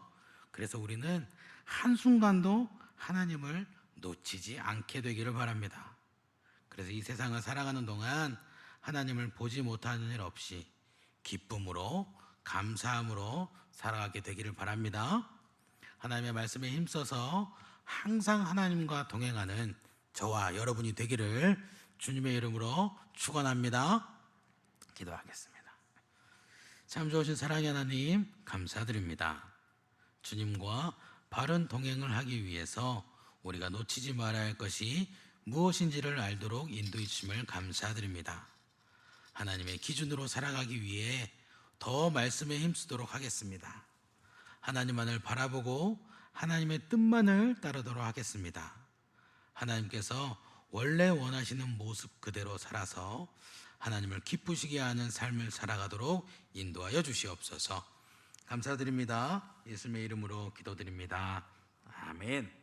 그래서 우리는 한순간도 하나님을 놓치지 않게 되기를 바랍니다. 그래서 이 세상을 살아가는 동안 하나님을 보지 못하는 일 없이 기쁨으로 감사함으로 살아가게 되기를 바랍니다. 하나님의 말씀에 힘써서 항상 하나님과 동행하는 저와 여러분이 되기를 주님의 이름으로 축원합니다. 기도하겠습니다. 참 좋으신 사랑의 하나님, 감사드립니다. 주님과 바른 동행을 하기 위해서 우리가 놓치지 말아야 할 것이 무엇인지를 알도록 인도해 주심을 감사드립니다. 하나님의 기준으로 살아가기 위해 더 말씀에 힘쓰도록 하겠습니다. 하나님만을 바라보고 하나님의 뜻만을 따르도록 하겠습니다. 하나님께서 원래 원하시는 모습 그대로 살아서 하나님을 기쁘시게 하는 삶을 살아가도록 인도하여 주시옵소서. 감사드립니다. 예수님의 이름으로 기도드립니다. 아멘.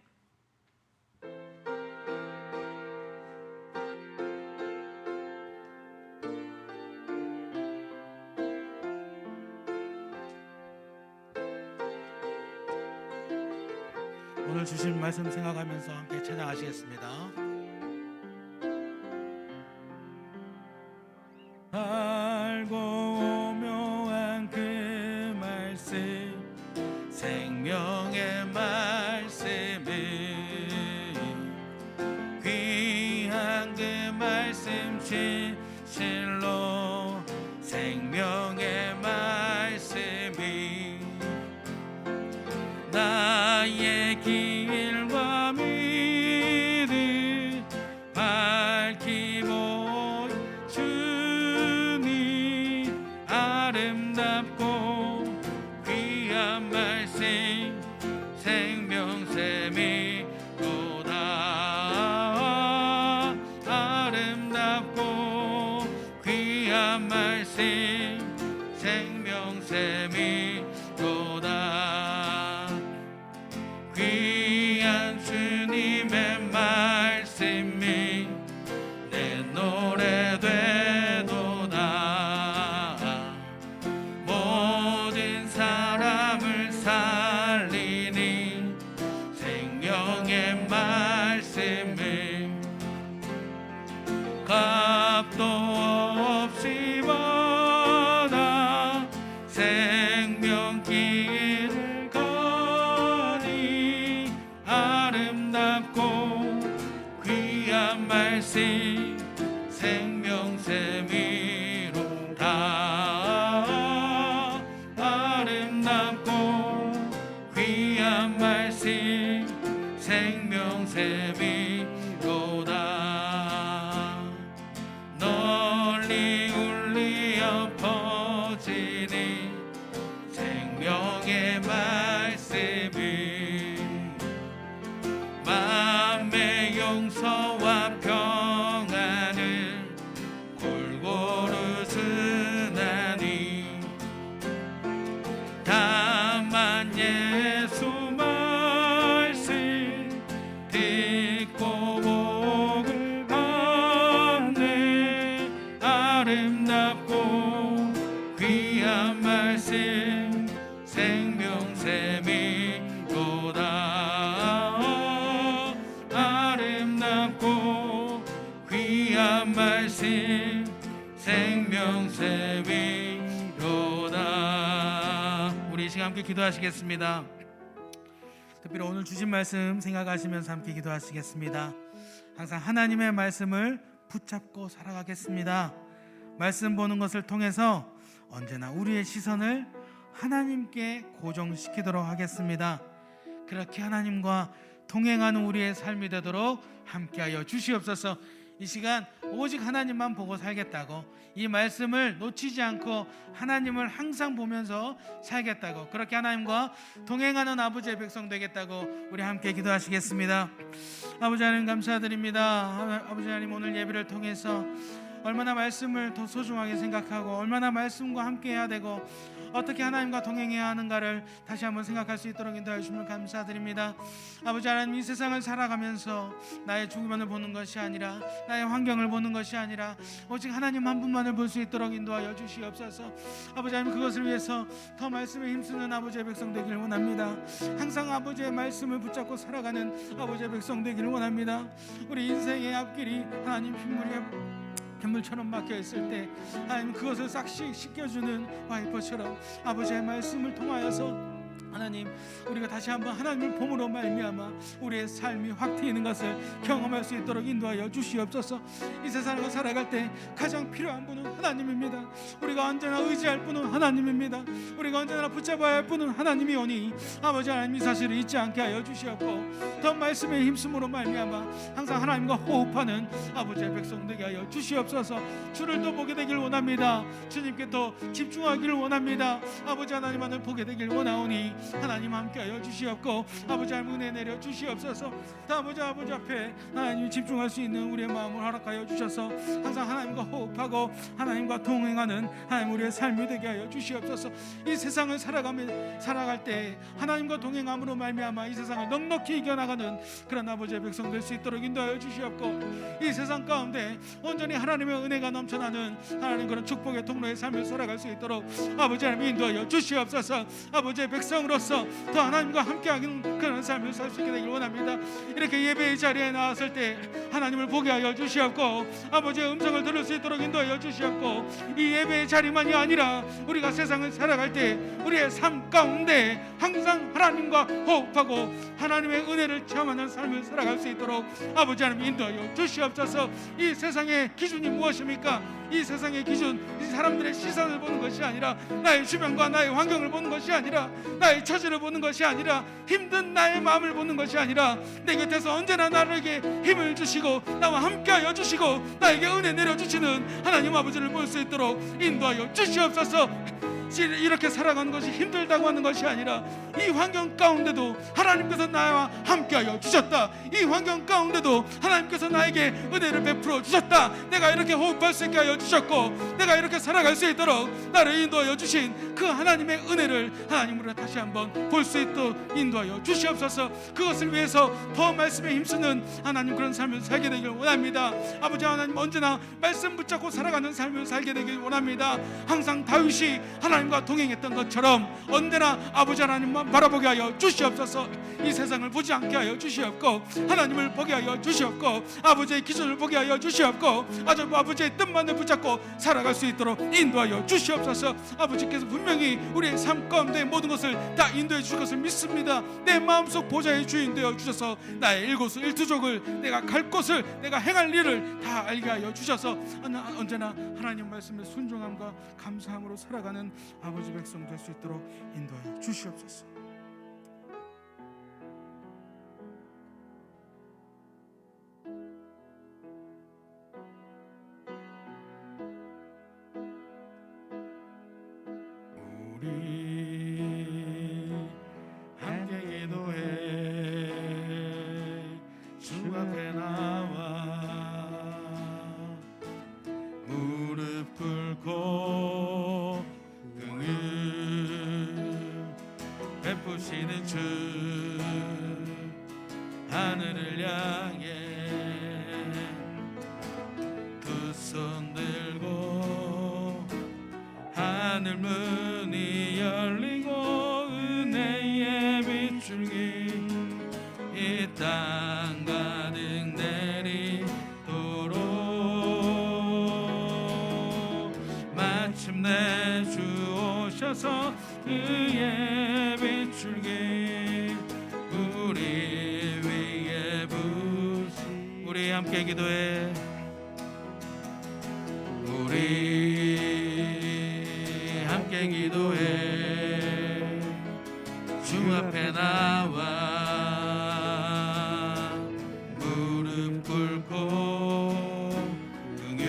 오늘 주신 말씀 생각하면서 함께 찬양하시겠습니다. 알고 묘한 그 말씀, 생명의 말씀은 귀한 그 말씀, 진실로 생명의 말씀이 나의 길과 미를 밝히고 주님 아름답고 귀한 말씀, 생명샘이로다. 아름답고 귀한 말씀, 생명샘이로다. 귀한 주님의 말씀이 내 노래 되도다. 모든 사람을 살리니 생명의 말씀을 값도 없이 받아 생명길을 가니 아름답고 귀한 말씀, 생명샘이로다. 아름답고 귀한 말씀, 생명샘이로다. 널리 울리어 퍼지니 생명의 말씀을 마음의 용서와 평안을 골고루 주나니 다만 예수 말씀 듣고 함께 기도하시겠습니다. 특별히 오늘 주신 말씀 생각하시면서 함께 기도하시겠습니다. 항상 하나님의 말씀을 붙잡고 살아가겠습니다. 말씀 보는 것을 통해서 언제나 우리의 시선을 하나님께 고정시키도록 하겠습니다. 그렇게 하나님과 동행하는 우리의 삶이 되도록 함께하여 주시옵소서. 이 시간 오직 하나님만 보고 살겠다고, 이 말씀을 놓치지 않고 하나님을 항상 보면서 살겠다고, 그렇게 하나님과 동행하는 아버지의 백성 되겠다고 우리 함께 기도하시겠습니다. 아버지 하나님 감사드립니다. 아버지 하나님 오늘 예배를 통해서 얼마나 말씀을 더 소중하게 생각하고 얼마나 말씀과 함께 해야 되고 어떻게 하나님과 동행해야 하는가를 다시 한번 생각할 수 있도록 인도해 주심을 감사드립니다. 아버지 하나님, 이 세상을 살아가면서 나의 주기만을 보는 것이 아니라, 나의 환경을 보는 것이 아니라 오직 하나님 한 분만을 볼 수 있도록 인도하여 주시옵소서. 아버지 하나님, 그것을 위해서 더 말씀에 힘쓰는 아버지의 백성 되기를 원합니다. 항상 아버지의 말씀을 붙잡고 살아가는 아버지의 백성 되기를 원합니다. 우리 인생의 앞길이 하나님 빗물처럼 막혀 있을 때 하나님 그것을 싹 씻겨주는 와이퍼처럼 아버지의 말씀을 통하여서 하나님, 우리가 다시 한번 하나님을 봄으로 말미암아 우리의 삶이 확 트이는 것을 경험할 수 있도록 인도하여 주시옵소서. 이 세상을 살아갈 때 가장 필요한 분은 하나님입니다. 우리가 언제나 의지할 분은 하나님입니다. 우리가 언제나 붙잡아야 할 분은 하나님이오니 아버지 하나님, 이 사실을 잊지 않게 하여 주시옵고 더 말씀의 힘쓰므로 말미암아 항상 하나님과 호흡하는 아버지의 백성 되게 하여 주시옵소서. 주를 더 보게 되길 원합니다. 주님께 더 집중하기를 원합니다. 아버지 하나님만을 보게 되길 원하오니 하나님 함께하여 주시옵고 아버지 하나님 은혜 내려 주시옵소서. 아버지 앞에 하나님 집중할 수 있는 우리의 마음을 허락하여 주셔서 항상 하나님과 호흡하고 하나님과 동행하는 하나님 우리의 삶이 되게 하여 주시옵소서. 이 세상을 살아갈 때 하나님과 동행함으로 말미암아 이 세상을 넉넉히 이겨나가는 그런 아버지의 백성 될 수 있도록 인도하여 주시옵고 이 세상 가운데 온전히 하나님의 은혜가 넘쳐나는 하나님 그런 축복의 통로의 삶을 살아갈 수 있도록 아버지 하나님 인도하여 주시옵소서. 아버지의 백성으로서 더 하나님과 함께하는 그런 삶을 살 수 있게 되길 원합니다. 이렇게 예배의 자리에 나왔을 때 하나님을 보게 하여 주시옵고 아버지의 음성을 들을 수 있도록 인도하여 주시옵고 이 예배의 자리만이 아니라 우리가 세상을 살아갈 때 우리의 삶 가운데 항상 하나님과 호흡하고 하나님의 은혜를 체험하는 삶을 살아갈 수 있도록 아버지 하나님 인도하여 주시옵소서. 이 세상의 기준이 무엇입니까? 이 세상의 기준, 이 사람들의 시선을 보는 것이 아니라, 나의 주변과 나의 환경을 보는 것이 아니라, 나의 처지를 보는 것이 아니라, 힘든 나의 마음을 보는 것이 아니라, 내 곁에서 언제나 나에게 힘을 주시고 나와 함께하여 주시고 나에게 은혜 내려주시는 하나님 아버지를 볼 수 있도록 인도하여 주시옵소서. 이렇게 살아가는 것이 힘들다고 하는 것이 아니라 이 환경 가운데도 하나님께서 나와 함께하여 주셨다. 이 환경 가운데도 하나님께서 나에게 은혜를 베풀어 주셨다. 내가 이렇게 호흡할 수 있게 하여 주셨고 내가 이렇게 살아갈 수 있도록 나를 인도하여 주신 그 하나님의 은혜를 하나님으로 다시 한번 볼 수 있도록 인도하여 주시옵소서. 그것을 위해서 더 말씀에 힘쓰는 하나님 그런 삶을 살게 되길 원합니다. 아버지 하나님, 언제나 말씀 붙잡고 살아가는 삶을 살게 되길 원합니다. 항상 다윗이 하나님과 동행했던 것처럼 언제나 아버지 하나님만 바라보게 하여 주시옵소서. 이 세상을 보지 않게 하여 주시옵고 하나님을 보게 하여 주시옵고 아버지의 기준을 보게 하여 주시옵고 아버지의 뜻만을 붙잡고 살아갈 수 있도록 인도하여 주시옵소서. 아버지께서 분명히 우리의 삶 가운데 모든 것을 다 인도해 주실 것을 믿습니다. 내 마음속 보좌의 주인 되어 주셔서 나의 일거수 일투족을, 내가 갈 곳을, 내가 행할 일을 다 알게 하여 주셔서 언제나 하나님 말씀에 순종함과 감사함으로 살아가는 아버지 백성 될 수 있도록 인도하여 주시옵소서. 우리 함께 기도해 주 앞에 나와 무릎 꿇고 베푸시는 주 하늘을 향해 두 손 들고 하늘 문이 열리고 은혜의 빗줄기 이 땅 가득 내리도록 마침내 주 오셔서 의에 비출기 우리 위에 부시. 우리 함께 기도해. 우리 함께 기도해. 주 앞에 나와 무릎 꿇고 긍휼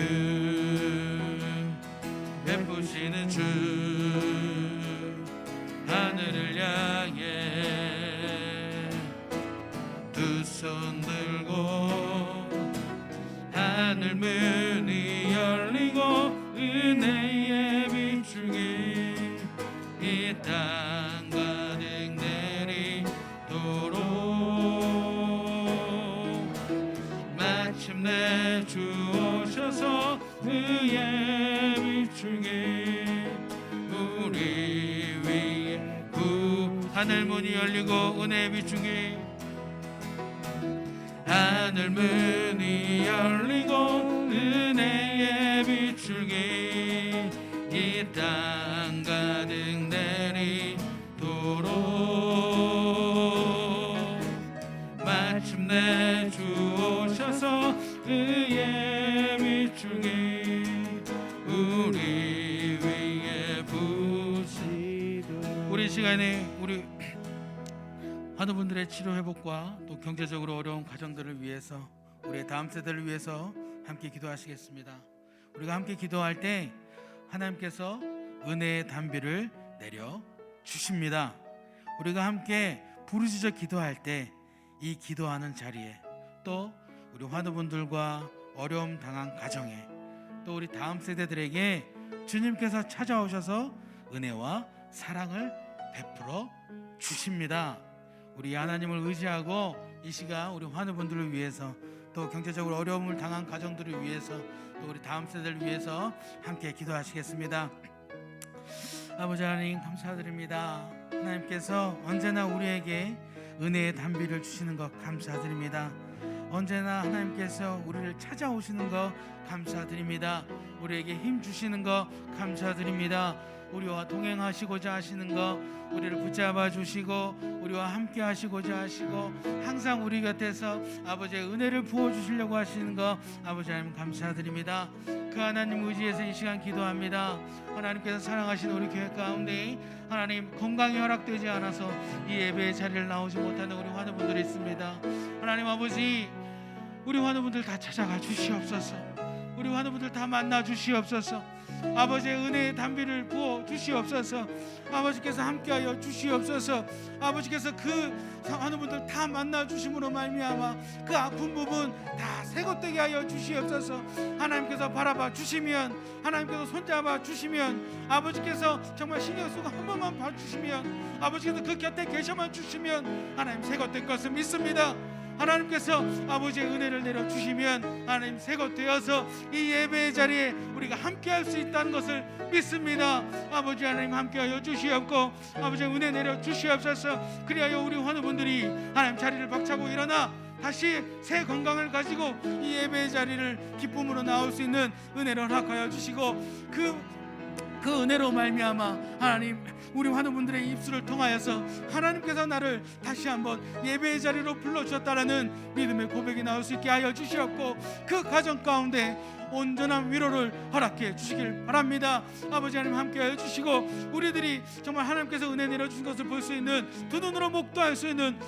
베푸시는 주 하늘을 향해 두 손 들고 하늘 문이 열리고 은혜에 비추기 이 땅 가득 내리도록 마침내 주 오셔서 의에 비추기 우리 위에 하늘 문이 열리고 은혜에 비추기 하늘 문이 열리고 은혜에 비추기 이 땅 가득 내리도록 마침내 주 오셔서 의에 비추기 우리 위에 부시도록. 우리 시간에 우리 많은 분들의 치료 회복과 또 경제적으로 어려운 가정들을 위해서 우리의 다음 세대를 위해서 함께 기도하시겠습니다. 우리가 함께 기도할 때 하나님께서 은혜의 단비를 내려 주십니다. 우리가 함께 부르짖어 기도할 때 이 기도하는 자리에 또 우리 환우분들과 어려움 당한 가정에 또 우리 다음 세대들에게 주님께서 찾아오셔서 은혜와 사랑을 베풀어 주십니다. 우리 하나님을 의지하고 이 시간 우리 환우분들을 위해서 또 경제적으로 어려움을 당한 가정들을 위해서 또 우리 다음 세대를 위해서 함께 기도하시겠습니다. 아버지 하나님 감사드립니다. 하나님께서 언제나 우리에게 은혜의 단비를 주시는 것 감사드립니다. 언제나 하나님께서 우리를 찾아오시는 것 감사드립니다. 우리에게 힘 주시는 것 감사드립니다. 우리와 동행하시고자 하시는 것, 우리를 붙잡아 주시고 우리와 함께 하시고자 하시고 항상 우리 곁에서 아버지의 은혜를 부어 주시려고 하시는 것 아버지 하나님 감사드립니다. 그 하나님 의지에서 이 시간 기도합니다. 하나님께서 사랑하시는 우리 교회 가운데 하나님 건강이 허락되지 않아서 이 예배의 자리를 나오지 못하는 우리 환우분들이 있습니다. 하나님 아버지 우리 환우분들 다 찾아가 주시옵소서. 우리 환우분들 다 만나 주시옵소서. 아버지의 은혜의 단비를 부어 주시옵소서. 아버지께서 함께하여 주시옵소서. 아버지께서 그 환우분들 다 만나 주심으로 말미암아 그 아픈 부분 다 새것되게 하여 주시옵소서. 하나님께서 바라봐 주시면, 하나님께서 손잡아 주시면, 아버지께서 정말 신경 쓰고 한 번만 봐주시면, 아버지께서 그 곁에 계셔만 주시면 하나님 새것될 것을 믿습니다. 하나님께서 아버지의 은혜를 내려주시면 하나님 새것 되어서 이 예배의 자리에 우리가 함께할 수 있다는 것을 믿습니다. 아버지 하나님 함께하여 주시옵고 아버지의 은혜 내려주시옵소서. 그리하여 우리 환우분들이 하나님 자리를 박차고 일어나 다시 새 건강을 가지고 이 예배의 자리를 기쁨으로 나올 수 있는 은혜를 허락하여 주시고 그 은혜로 말미암아 하나님 우리 환우분들의 입술을 통하여서 하나님께서 나를 다시 한번 예배의 자리로 불러주셨다라는 믿음의 고백이 나올 수 있게 하여 주시옵고 그 가정 가운데 온전한 위로를 허락해 주시길 바랍니다. 아버지 하나님 함께하여 주시고 우리들이 정말 하나님께서 은혜 내려주신 것을 볼 수 있는 두 눈으로 목도할 수 있는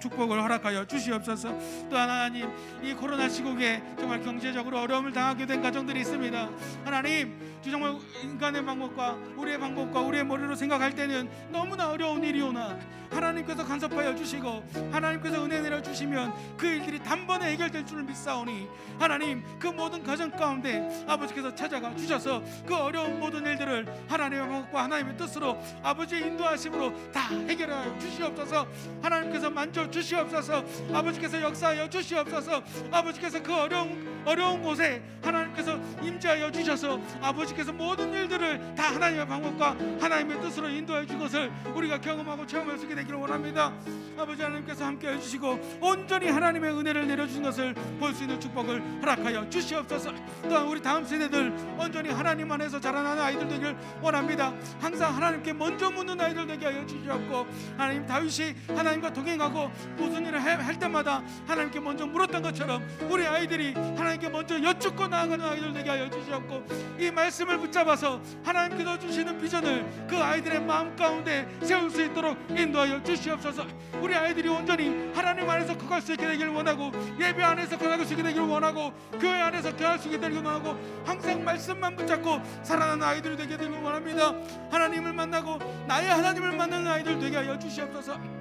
축복을 허락하여 주시옵소서. 또 하나님 이 코로나 시국에 정말 경제적으로 어려움을 당하게 된 가정들이 있습니다. 하나님 정말 인간의 방법과 우리의 방법과 우리의 머리로 생각할 때는 너무나 어려운 일이오나 하나님께서 간섭하여 주시고 하나님께서 은혜 내려주시면 그 일들이 단번에 해결될 줄을 믿사오니 하나님 그 모든 가정 가운데 아버지께서 찾아가 주셔서 그 어려운 모든 일들을 하나님의 방법과 하나님의 뜻으로 아버지의 인도하심으로 다 해결하여 주시옵소서. 하나님께서 만져 인도하여 주시옵소서. 아버지께서 역사하여 주시옵소서. 아버지께서 그 어려운 곳에 하나님께서 임재하여 주셔서 아버지께서 모든 일들을 다 하나님의 방법과 하나님의 뜻으로 인도해 준 것을 우리가 경험하고 체험할 수 있게 되기를 원합니다. 아버지 하나님께서 함께 해주시고 온전히 하나님의 은혜를 내려주신 것을 볼 수 있는 축복을 허락하여 주시옵소서. 또한 우리 다음 세대들 온전히 하나님 안에서 자라나는 아이들 되길 원합니다. 항상 하나님께 먼저 묻는 아이들 되게 하여 주시옵고, 하나님 다윗이 하나님과 동행하고 무슨 일을 할 때마다 하나님께 먼저 물었던 것처럼 우리 아이들이 하나님께 먼저 여쭙고 나아가는 아이들 되게 하여 주시옵고, 이 말씀을 붙잡아서 하나님께서 주시는 비전을 그 아이들의 마음 가운데 세울 수 있도록 인도하여 주시옵소서. 우리 아이들이 온전히 하나님 안에서 커갈 수 있게 되기를 원하고, 예배 안에서 커갈 수 있게 되기를 원하고, 교회 안에서 교할 수 있게 되기를 원하고, 항상 말씀만 붙잡고 살아나는 아이들이 되게 되기를 원합니다. 하나님을 만나고 나의 하나님을 만나는 아이들 되게 하여 주시옵소서.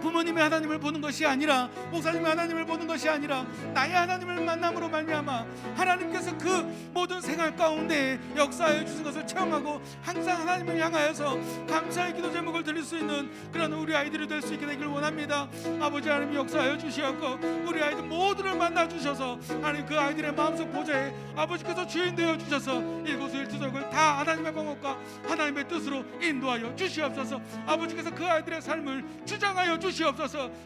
부모님의 하나님을 보는 것이 아니라, 목사님의 하나님을 보는 것이 아니라 나의 하나님을 만남으로 말미암아 하나님께서 그 모든 생활 가운데 역사해 주신 것을 체험하고 항상 하나님을 향하여서 감사의 기도 제목을 드릴 수 있는 그런 우리 아이들이 될 수 있게 되기를 원합니다. 아버지 하나님 역사하여 주시옵고, 우리 아이들 모두를 만나 주셔서 하나님 그 아이들의 마음속 보좌에 아버지께서 주인 되어 주셔서 일거수일투족을 다 하나님의 방법과 하나님의 뜻으로 인도하여 주시옵소서. 아버지께서 그 아이들의 삶을 주장하여 주시옵소서.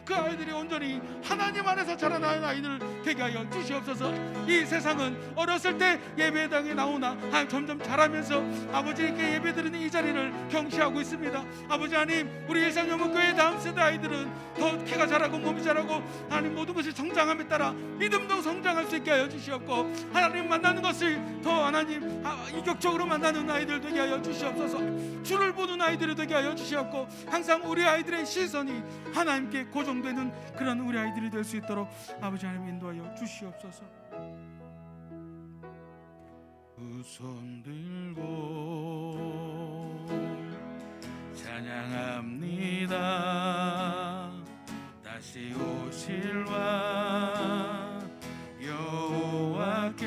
그 아이들이 온전히 하나님 안에서 자라나는 아이들 되게 하여 주시옵소서. 이 세상은 어렸을 때 예배당에 나오나 점점 자라면서 아버지께 예배드리는 이 자리를 경시하고 있습니다. 아버지 하나님, 우리 일상연못교회 다음 세대 아이들은 더 키가 자라고 몸이 자라고 하나님 모든 것이 성장함에 따라 믿음도 성장할 수 있게 하여 주시옵고, 하나님 만나는 것을 더 하나님 인격적으로 만나는 아이들 되게 하여 주시옵소서. 주를 보는 아이들이 되게 하여 주시옵고, 항상 우리 아이들의 시선이 하나님께 고정되는 그런 우리 아이들이 될 수 있도록 아버지 하나님 인도하여 주시옵소서. 두 손 들고 찬양합니다. 다시 오실와 여호와께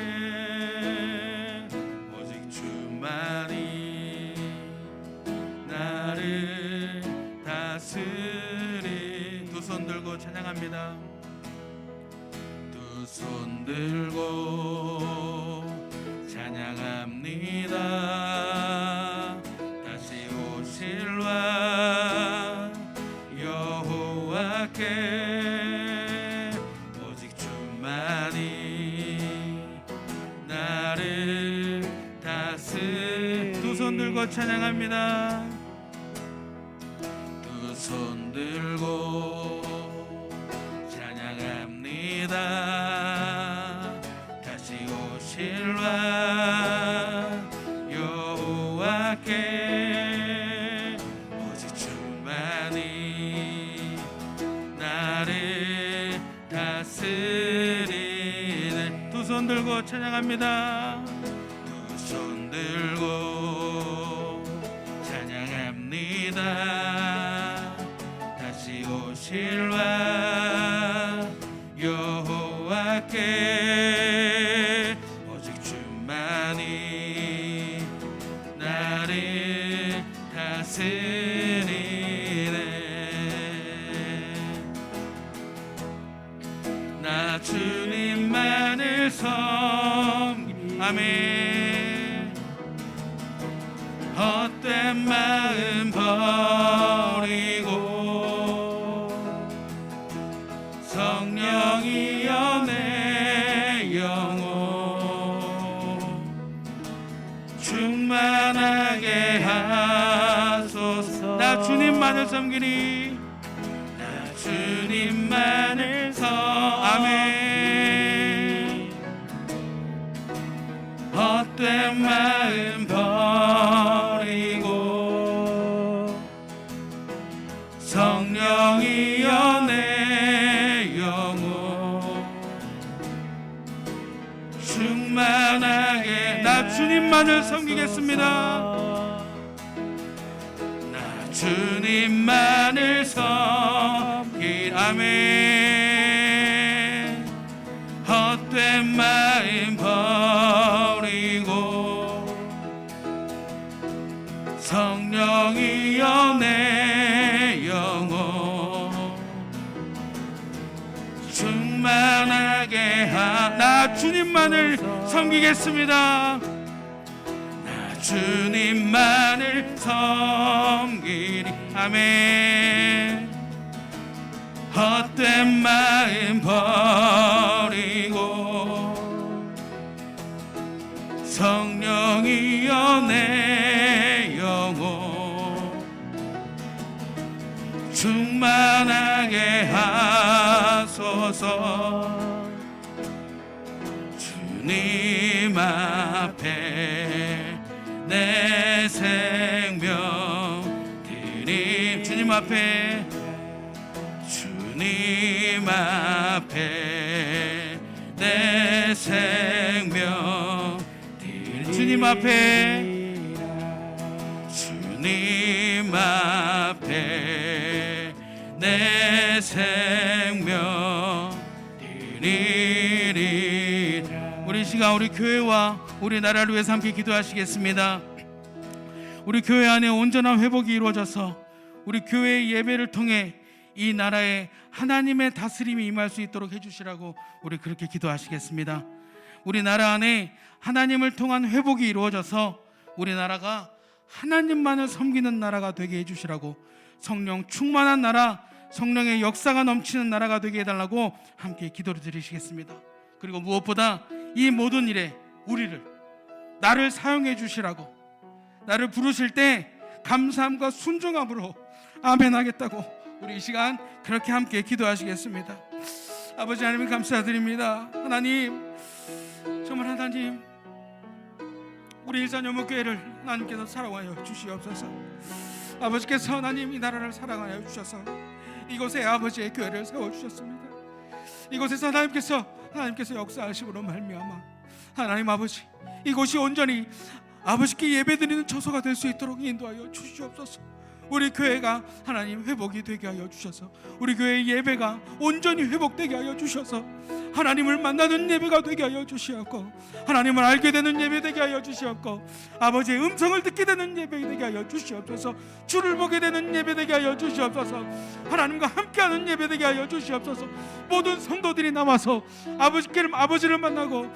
오직 주만이 나를 다스리. 두 손 들고 찬양합니다. 두 손 들고 찬양합니다. 다시 오실와 여호와께 오직 주만이 나를 다스리. 두 손 들고 찬양합니다. 두 손 들고 찬양합니다. 다시 오실와 여호와께 오직 주만이 나를 다스리네. 두 손 들고 찬양합니다. 두 손 들고 찬양합니다. 다시 오실와 여호와께 오직 주만이 나를 다스리네. 나 주님만을 아멘. 헛된 마음 버리고 성령이여 내 영혼 충만하게 하소서. 나 주님만을 섬기니 나 주님만을 아멘. 헛된 마음 버리고 성령이여 내 영혼 충만하게. 나 주님만을 섬기겠습니다. 나 주님만을 아멘. 헛된 마음 버리고 성령이여 내 영혼 나 주님만을 섬기겠습니다. 나 주님만을 섬기리. 아멘. 헛된 마음 버리고 성령이여 내 영혼 충만하게 하소서. 주님 앞에 내 생명 드림. 주님 앞에, 주님 앞에 내 생명 드림. 주님 앞에, 주님 앞에 내 생명 드리리. 우리 시간 우리 교회와 우리 나라를 위해서 함께 기도하시겠습니다. 우리 교회 안에 온전한 회복이 이루어져서 우리 교회의 예배를 통해 이 나라에 하나님의 다스림이 임할 수 있도록 해주시라고 우리 그렇게 기도하시겠습니다. 우리 나라 안에 하나님을 통한 회복이 이루어져서 우리 나라가 하나님만을 섬기는 나라가 되게 해주시라고, 성령 충만한 나라, 성령의 역사가 넘치는 나라가 되게 해달라고 함께 기도를 드리시겠습니다. 그리고 무엇보다 이 모든 일에 우리를, 나를 사용해 주시라고, 나를 부르실 때 감사함과 순종함으로 아멘 하겠다고 우리 이 시간 그렇게 함께 기도하시겠습니다. 아버지 하나님 감사드립니다. 하나님, 정말 하나님, 우리 일산연못교회를 하나님께서 사랑하여 주시옵소서. 아버지께서 하나님 이 나라를 사랑하여 주셔서 이곳에 아버지의 교회를 세워주셨습니다. 이곳에서 하나님께서 역사하심으로 말미암아 하나님 아버지, 이곳이 온전히 아버지께 예배드리는 처소가 될 수 있도록 인도하여 주시옵소서. 우리 교회가 하나님 회복이 되게 하여 주셔서 우리 교회의 예배가 온전히 회복되게 하여 주셔서 하나님을 만나는 예배가 되게 하여 주시옵고, 하나님을 알게 되는 예배 되게 하여 주시옵고, 아버지의 음성을 듣게 되는 예배 되게 하여 주시옵소서. 주를 보게 되는 예배 되게 하여 주시옵소서. 하나님과 함께하는 예배 되게 하여 주시옵소서. 모든 성도들이 나와서 아버지를 만나고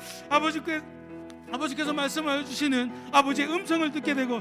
아버지께서 말씀하여 주시는 아버지의 음성을 듣게 되고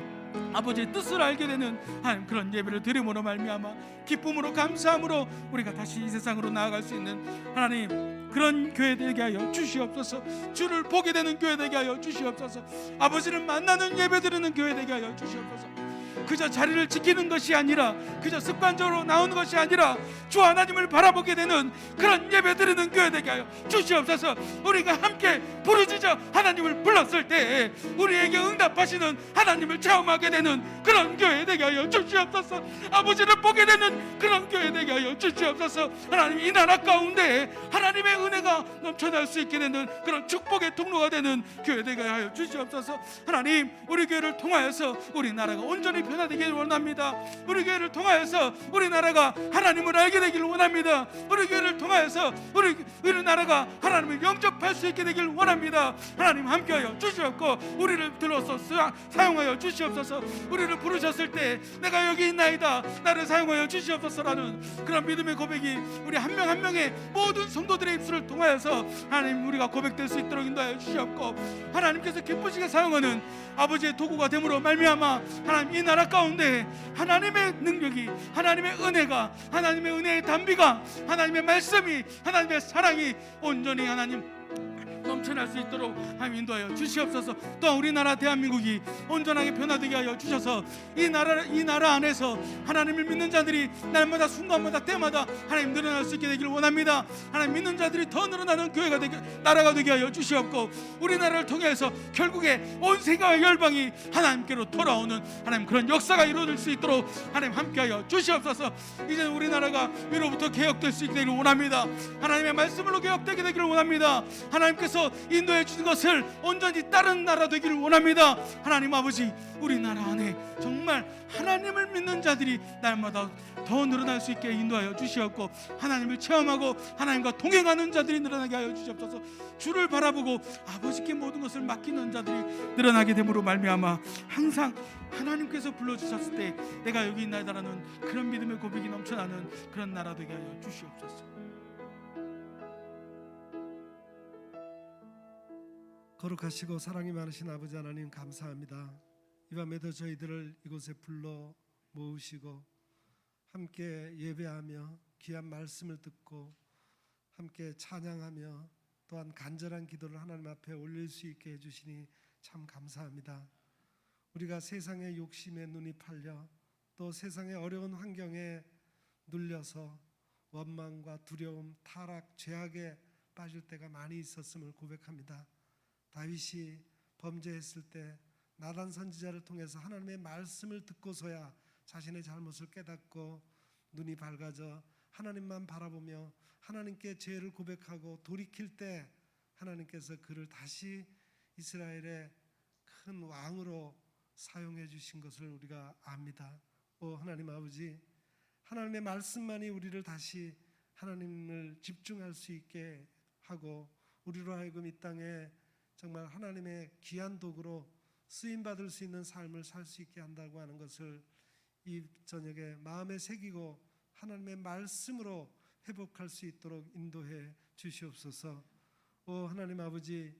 아버지의 뜻을 알게 되는 하나님 그런 예배를 드림으로 말미암아 기쁨으로 감사함으로 우리가 다시 이 세상으로 나아갈 수 있는 하나님 그런 교회 되게 하여 주시옵소서. 주를 보게 되는 교회 되게 하여 주시옵소서. 아버지를 만나는 예배 드리는 교회 되게 하여 주시옵소서. 그저 자리를 지키는 것이 아니라, 그저 습관적으로 나오는 것이 아니라 주 하나님을 바라보게 되는 그런 예배 드리는 교회 되게 하여 주시옵소서. 우리가 함께 부르짖어 하나님을 불렀을 때 우리에게 응답하시는 하나님을 체험하게 되는 그런 교회 되게 하여 주시옵소서. 아버지를 보게 되는 그런 교회 되게 하여 주시옵소서. 하나님, 이 나라 가운데 하나님의 은혜가 넘쳐날 수 있게 되는 그런 축복의 통로가 되는 교회 되게 하여 주시옵소서. 하나님, 우리 교회를 통하여서 우리 나라가 온전히 변화되기를 원합니다. 우리 교회를 통하여서 우리나라가 하나님을 알게 되기를 원합니다. 우리 교회를 통하여서 우리 나라가 하나님을 영접할 수 있게 되기를 원합니다. 하나님 함께하여 주시옵고 우리를 들어서 사용하여 주시옵소서. 우리를 부르셨을 때 내가 여기 있나이다, 나를 사용하여 주시옵소서라는 그런 믿음의 고백이 우리 한 명 한 명의 모든 성도들의 입술을 통하여서 하나님 우리가 고백될 수 있도록 인도하여 주시옵고, 하나님께서 기쁘시게 사용하는 아버지의 도구가 됨으로 말미암아 하나님 이 나라 가운데 하나님의 능력이, 하나님의 은혜가, 하나님의 은혜의 담비가, 하나님의 말씀이, 하나님의 사랑이 온전히 하나님 넘쳐날 수 있도록 하나님 인도하여 주시옵소서. 또한 우리나라 대한민국이 온전하게 변화되게 하여 주셔서 이 나라 안에서 하나님을 믿는 자들이 날마다 순간마다 때마다 하나님 늘어날 수 있게 되기를 원합니다. 하나님 믿는 자들이 더 늘어나는 교회가 되게, 나라가 되게 하여 주시옵고, 우리나라를 통해서 결국에 온 세계와 열방이 하나님께로 돌아오는 하나님 그런 역사가 이루어질 수 있도록 하나님 함께하여 주시옵소서. 이제 우리나라가 위로부터 개혁될 수 있게 되기를 원합니다. 하나님의 말씀으로 개혁되게 되기를 원합니다. 하나님께서 인도해 주신 것을 온전히 따른 나라 되기를 원합니다. 하나님 아버지, 우리나라 안에 정말 하나님을 믿는 자들이 날마다 더 늘어날 수 있게 인도하여 주시옵고, 하나님을 체험하고 하나님과 동행하는 자들이 늘어나게 하여 주시옵소서. 주를 바라보고 아버지께 모든 것을 맡기는 자들이 늘어나게 됨으로 말미암아 항상 하나님께서 불러주셨을 때 내가 여기 있나이다라는 그런 믿음의 고백이 넘쳐나는 그런 나라 되게 하여 주시옵소서. 거룩하시고 사랑이 많으신 아버지 하나님 감사합니다. 이 밤에도 저희들을 이곳에 불러 모으시고 함께 예배하며 귀한 말씀을 듣고 함께 찬양하며 또한 간절한 기도를 하나님 앞에 올릴 수 있게 해주시니 참 감사합니다. 우리가 세상의 욕심에 눈이 팔려 또 세상의 어려운 환경에 눌려서 원망과 두려움, 타락, 죄악에 빠질 때가 많이 있었음을 고백합니다. 다윗이 범죄했을 때 나단 선지자를 통해서 하나님의 말씀을 듣고서야 자신의 잘못을 깨닫고 눈이 밝아져 하나님만 바라보며 하나님께 죄를 고백하고 돌이킬 때 하나님께서 그를 다시 이스라엘의 큰 왕으로 사용해 주신 것을 우리가 압니다. 오 하나님 아버지, 하나님의 말씀만이 우리를 다시 하나님을 집중할 수 있게 하고 우리로 하여금 이 땅에 정말 하나님의 귀한 도구로 쓰임받을 수 있는 삶을 살 수 있게 한다고 하는 것을 이 저녁에 마음에 새기고 하나님의 말씀으로 회복할 수 있도록 인도해 주시옵소서. 오 하나님 아버지,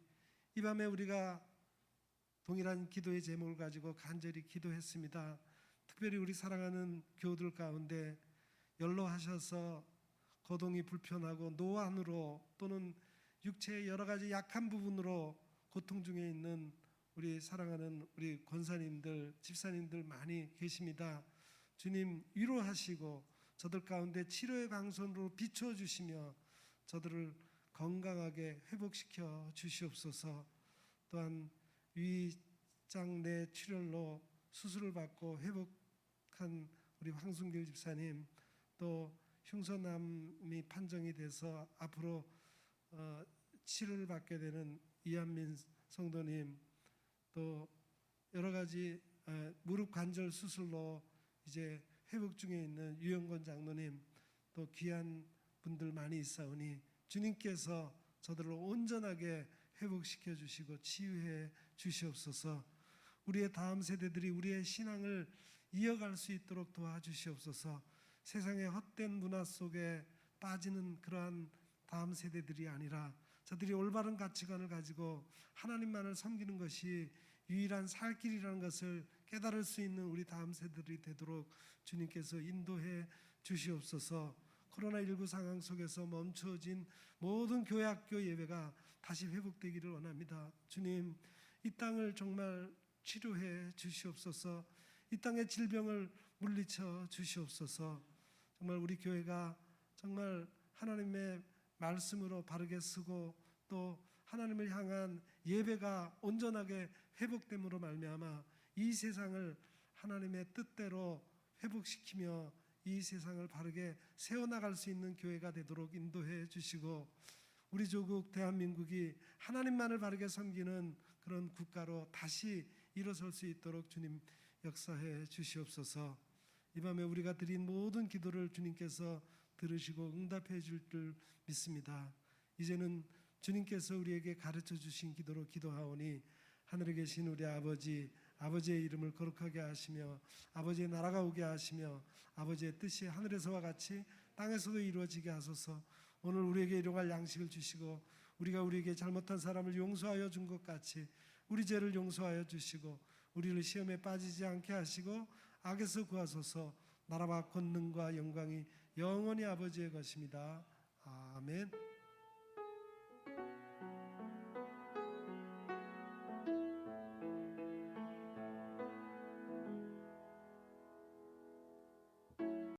이 밤에 우리가 동일한 기도의 제목을 가지고 간절히 기도했습니다. 특별히 우리 사랑하는 교우들 가운데 연로하셔서 거동이 불편하고 노안으로 또는 육체의 여러 가지 약한 부분으로 고통 중에 있는 우리 사랑하는 우리 권사님들, 집사님들 많이 계십니다. 주님 위로하시고 저들 가운데 치료의 광선으로 비춰주시며 저들을 건강하게 회복시켜 주시옵소서. 또한 위장 내 출혈로 수술을 받고 회복한 우리 황순길 집사님, 또 흉소남이 판정이 돼서 앞으로 치료를 받게 되는 이한민 성도님, 또 여러 가지 무릎 관절 수술로 이제 회복 중에 있는 유영건 장로님, 또 귀한 분들 많이 있사오니 주님께서 저들을 온전하게 회복시켜 주시고 치유해 주시옵소서. 우리의 다음 세대들이 우리의 신앙을 이어갈 수 있도록 도와주시옵소서. 세상의 헛된 문화 속에 빠지는 그러한 다음 세대들이 아니라 저들이 올바른 가치관을 가지고 하나님만을 섬기는 것이 유일한 살 길이라는 것을 깨달을 수 있는 우리 다음 세대들이 되도록 주님께서 인도해 주시옵소서. 코로나19 상황 속에서 멈춰진 모든 교회 학교 예배가 다시 회복되기를 원합니다. 주님, 이 땅을 정말 치료해 주시옵소서. 이 땅의 질병을 물리쳐 주시옵소서. 정말 우리 교회가 정말 하나님의 말씀으로 바르게 쓰고 또 하나님을 향한 예배가 온전하게 회복됨으로 말미암아 이 세상을 하나님의 뜻대로 회복시키며 이 세상을 바르게 세워나갈 수 있는 교회가 되도록 인도해 주시고 우리 조국 대한민국이 하나님만을 바르게 섬기는 그런 국가로 다시 일어설 수 있도록 주님 역사해 주시옵소서. 이 밤에 우리가 드린 모든 기도를 주님께서 들으시고 응답해 줄 줄 믿습니다. 이제는 주님께서 우리에게 가르쳐 주신 기도로 기도하오니 하늘에 계신 우리 아버지, 아버지의 이름을 거룩하게 하시며 아버지의 나라가 오게 하시며 아버지의 뜻이 하늘에서와 같이 땅에서도 이루어지게 하소서. 오늘 우리에게 일용할 양식을 주시고 우리가 우리에게 잘못한 사람을 용서하여 준 것 같이 우리 죄를 용서하여 주시고 우리를 시험에 빠지지 않게 하시고 악에서 구하소서. 나라와 권능과 영광이 영원히 아버지의 것입니다. 아멘.